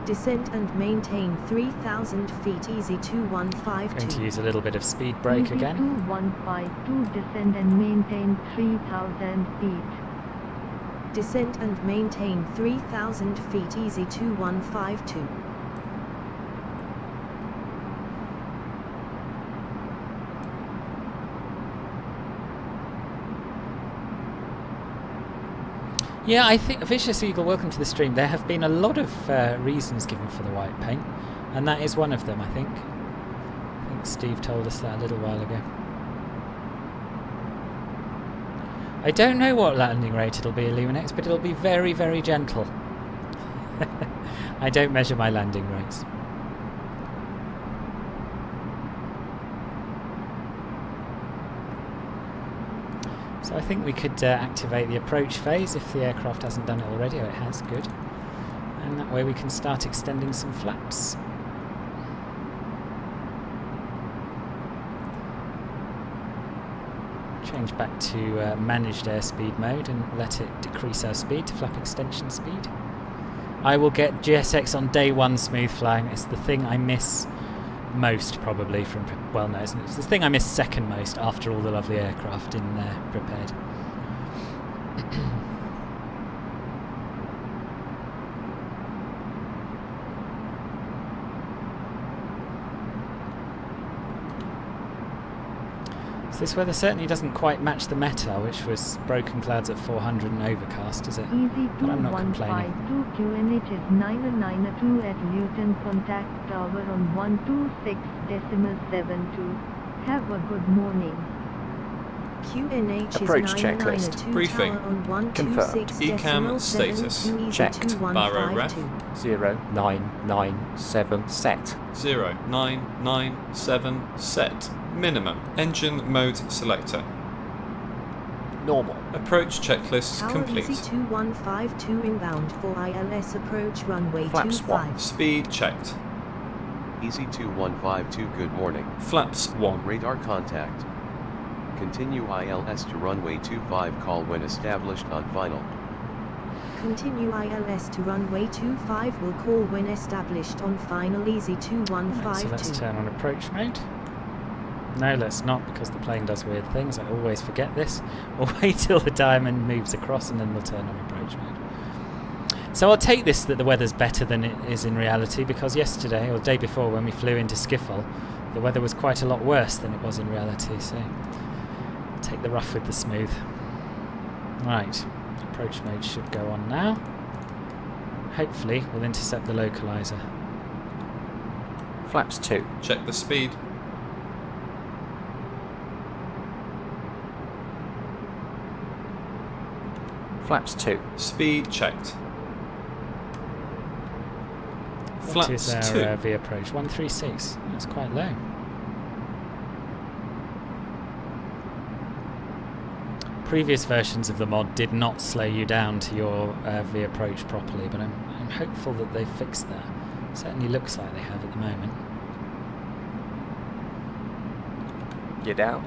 Descend and maintain 3,000 feet, EZY2152. Going to use a little bit of speed brake again. EZY2152, descend and maintain 3,000 feet. Descend and maintain 3,000 feet, EZY2152. Yeah, I think, Vicious Eagle, welcome to the stream. There have been a lot of reasons given for the white paint, and that is one of them, I think. I think Steve told us that a little while ago. I don't know what landing rate it'll be, Illuminex, but it'll be very, very gentle. I don't measure my landing rates. So I think we could activate the approach phase if the aircraft hasn't done it already. Oh, it has, good. And that way we can start extending some flaps. Change back to managed airspeed mode and let it decrease our speed to flap extension speed. I will get GSX on day one smooth flying. It's the thing I miss most, probably, from, well, no, it's the thing I miss second most after all the lovely aircraft in prepared. So this weather certainly doesn't quite match the meta, which was broken clouds at 400 and overcast, is it? But I'm not complaining. EZY2152, QNH is 992 at Luton, contact tower on 126.72. Have a good morning. QNH Approach is checklist. 992 Briefing. tower on Confirmed. ECAM status. Checked. Baro ref. 0997 set. 0997 set. Minimum. Engine mode selector. Normal. Approach checklist Tower complete. EZY2152 inbound for ILS approach runway Flaps 25. Speed checked. EZY2152, good morning. Flaps 1. Radar contact. Continue ILS to runway 25, call when established on final. Continue ILS to runway 25, will call when established on final, EZY2152. Right, so let's turn on approach mode. No, let's not, because the plane does weird things. I always forget this. We'll wait till the diamond moves across and then we'll turn on approach mode. So I'll take this that the weather's better than it is in reality, because yesterday, or the day before, when we flew into Schiphol, the weather was quite a lot worse than it was in reality, so take the rough with the smooth. Right, approach mode should go on now. Hopefully we'll intercept the localizer. Flaps 2. Check the speed. Flaps 2. Speed checked. What is Flaps our 2. V approach? 136. That's quite low. Previous versions of the mod did not slow you down to your V approach properly, but I'm hopeful that they've fixed that. Certainly looks like they have at the moment. You're down.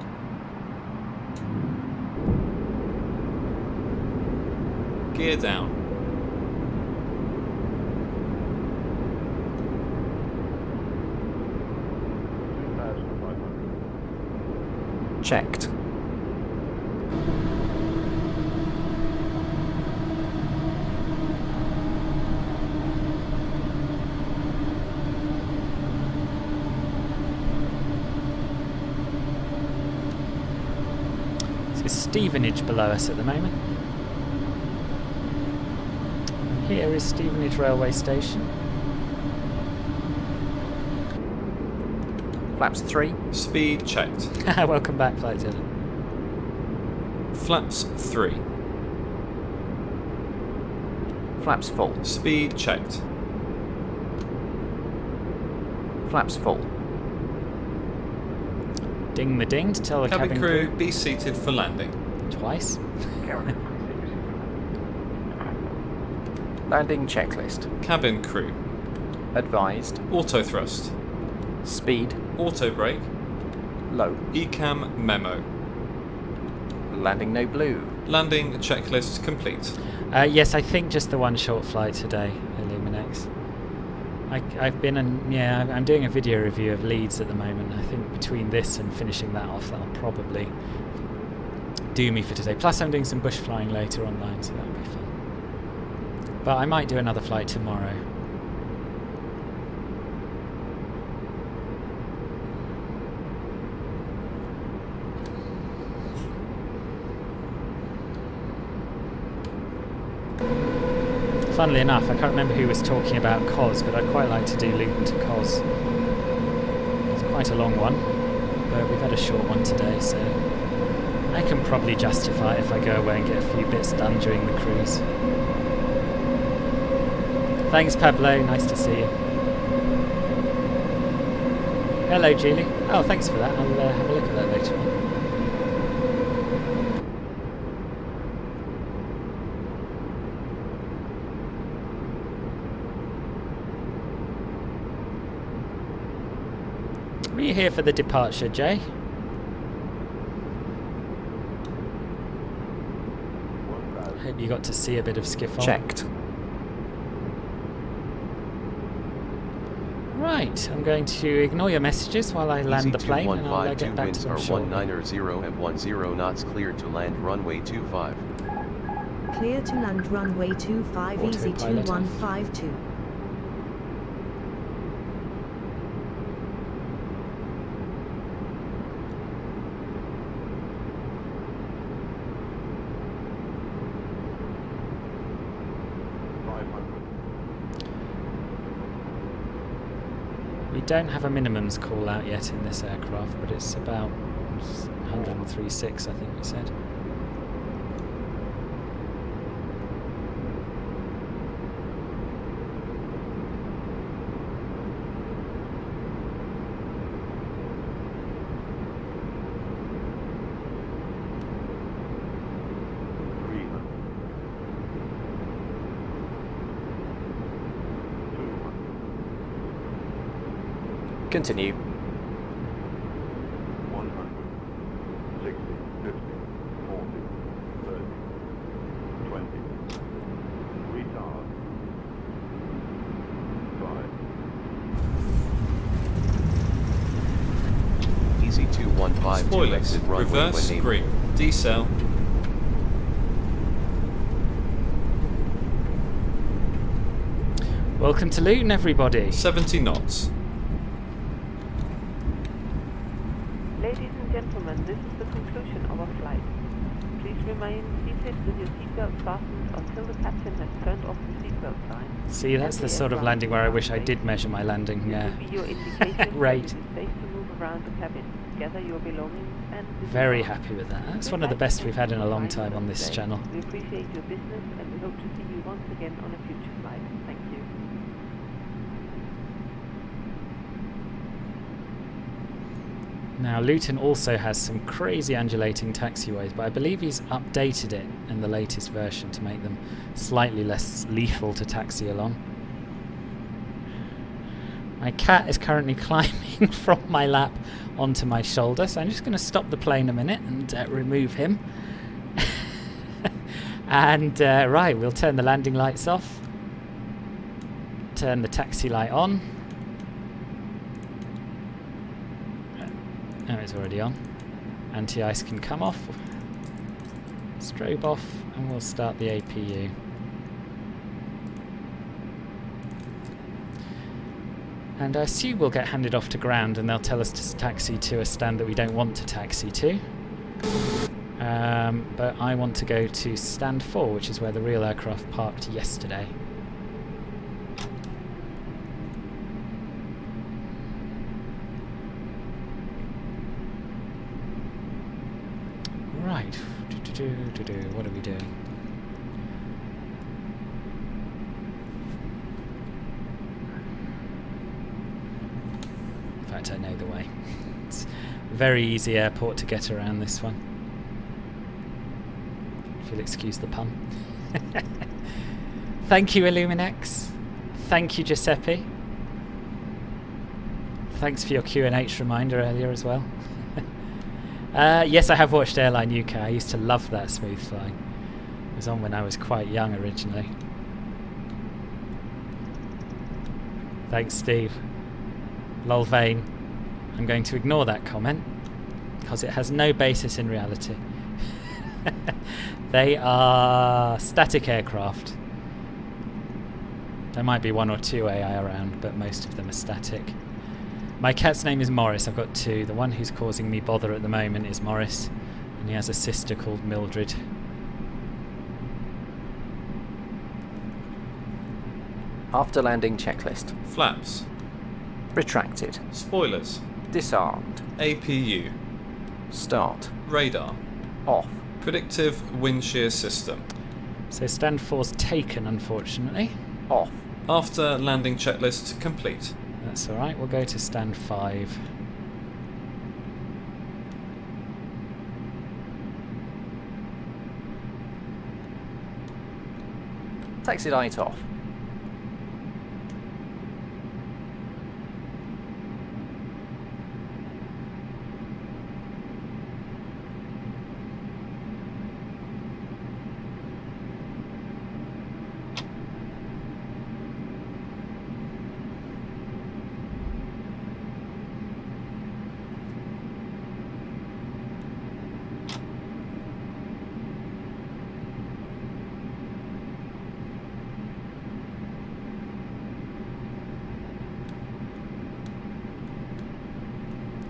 Gear down. Checked. It's Stevenage below us at the moment. Here is Stevenage railway station. Flaps 3. Speed checked. Welcome back, flight attendant. Flaps 3. Flaps full. Speed checked. Flaps full. Ding the ding to tell the Cabin crew, be seated for landing. Twice. Landing checklist. Cabin crew. Advised. Auto thrust. Speed. Auto brake. Low. ECAM memo. Landing no blue. Landing checklist complete. Yes, I think just the one short flight today, Illuminex. I've been I'm doing a video review of Leeds at the moment. I think between this and finishing that off, that'll probably do me for today. Plus I'm doing some bush flying later online, so that'll be fun. But I might do another flight tomorrow. Funnily enough, I can't remember who was talking about Cos, but I'd quite like to do Luton to Cos. It's quite a long one, but we've had a short one today, so I can probably justify it if I go away and get a few bits done during the cruise. Thanks, Pablo. Nice to see you. Hello, Julie. Oh, thanks for that. I'll have a look at that later on. Were you here for the departure, Jay? Hope you got to see a bit of Schiphol. Checked. Right, I'm going to ignore your messages while I land the plane, and I'll get back to them shortly. 190 at 10 knots, cleared to land runway 25. Clear to land runway 25, EZY7946. We don't have a minimums call out yet in this aircraft, but it's about 103.6, I think we said. Continue. 100, 60, 50, 40, 30, 20. Retard. 5. Easy 215 to Spoilers. exit runway Reverse when green. Decel. Welcome to Luton, everybody. 70 knots. Ladies and gentlemen, this is the conclusion of our flight. Please remain seated with your seatbelt fastened until the captain has turned off the seatbelt sign. See, that's the sort of landing where I wish I did measure my landing rate. It is safe to move around the cabin, gather your belongings, and Very happy with that. That's one of the best we've had in a long time on this channel. We appreciate your business and we hope to see you once again on a future flight. Thank you. Now, Luton also has some crazy undulating taxiways, but I believe he's updated it in the latest version to make them slightly less lethal to taxi along. My cat is currently climbing from my lap onto my shoulder, so I'm just going to stop the plane a minute and remove him. And right, we'll turn the landing lights off, turn the taxi light on. Oh, it's already on. Anti-ice can come off, strobe off, and we'll start the APU. And I assume we'll get handed off to ground and they'll tell us to taxi to a stand that we don't want to taxi to. But I want to go to stand 4, which is where the real aircraft parked yesterday. Right. What are we doing? In fact, I know the way. It's a very easy airport to get around, this one. If you'll excuse the pun. Thank you, Illuminex. Thank you, Giuseppe. Thanks for your Q&H reminder earlier as well. Yes, I have watched Airline UK. I used to love that smooth flying. It was on when I was quite young originally. Thanks, Steve. Lol Vane. I'm going to ignore that comment because it has no basis in reality. They are static aircraft. There might be one or two AI around, but most of them are static. My cat's name is Morris. I've got two. The one who's causing me bother at the moment is Morris, and he has a sister called Mildred. After landing checklist. Flaps. Retracted. Spoilers. Disarmed. APU. Start. Radar. Off. Predictive wind shear system. So stand 4's taken, unfortunately. Off. After landing checklist complete. That's alright, we'll go to stand 5. Taxi light off.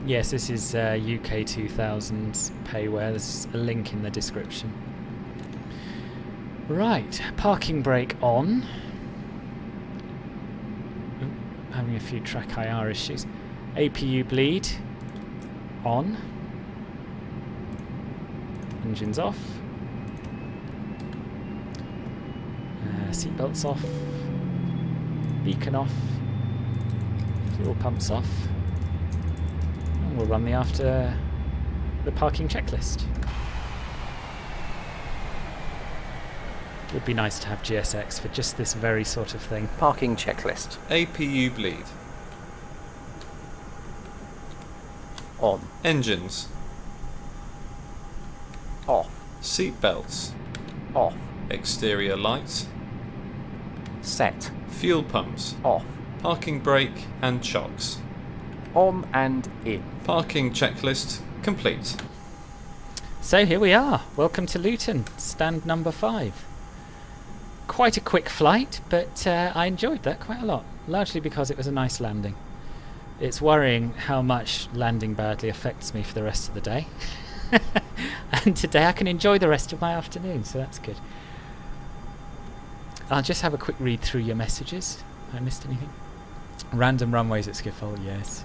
Yes, this is UK 2000's payware. There's a link in the description. Right, parking brake on. Ooh, having a few track IR issues. APU bleed on. Engines off. Seatbelts off. Beacon off. Fuel pumps off. We'll run the parking checklist. It would be nice to have GSX for just this very sort of thing. Parking checklist. APU bleed. On. Engines. Off. Seat belts. Off. Exterior lights. Set. Fuel pumps. Off. Parking brake and chocks. On and in. Parking checklist complete. So here we are. Welcome to Luton, stand number 5. Quite a quick flight, but I enjoyed that quite a lot, largely because it was a nice landing. It's worrying how much landing badly affects me for the rest of the day. And today I can enjoy the rest of my afternoon, so that's good. I'll just have a quick read through your messages. Have I missed anything? Random runways at Schiphol, yes.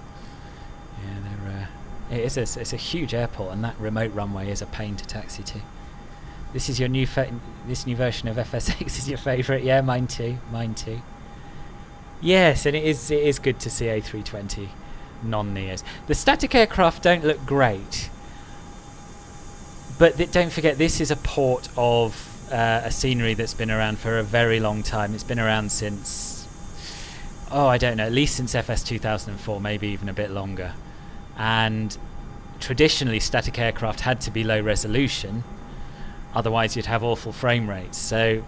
Yeah, it's a huge airport, and that remote runway is a pain to taxi to. This is your this new version of FSX is your favourite? Yeah, mine too. Yes, and it is good to see A320 non-Neos. The static aircraft don't look great, but don't forget, this is a port of a scenery that's been around for a very long time. It's been around since, I don't know, at least since FS 2004, maybe even a bit longer. And traditionally, static aircraft had to be low resolution, otherwise you'd have awful frame rates. So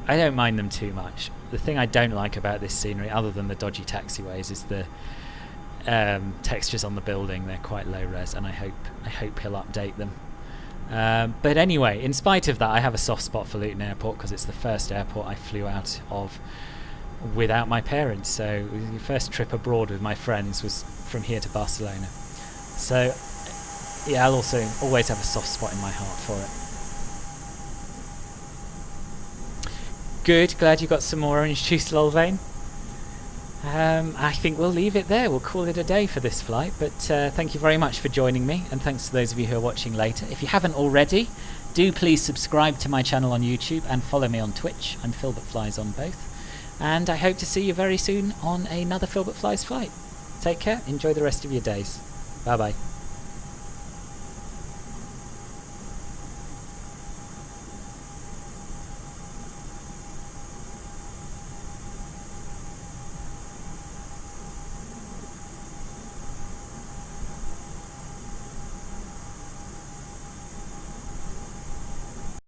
I don't mind them too much. The thing I don't like about this scenery, other than the dodgy taxiways, is the textures on the building. They're quite low res, and I hope he'll update them. But anyway, in spite of that, I have a soft spot for Luton Airport because it's the first airport I flew out of without my parents. So the first trip abroad with my friends was from here to Barcelona. So yeah, I'll also always have a soft spot in my heart for it. Good, glad you got some more orange juice, Lolvain. I think we'll leave it there. We'll call it a day for this flight, but thank you very much for joining me, and thanks to those of you who are watching later. If you haven't already, do please subscribe to my channel on YouTube and follow me on Twitch. I'm Philbert Flies on both, and I hope to see you very soon on another Philbert Flies flight. Take care, enjoy the rest of your days. Bye bye.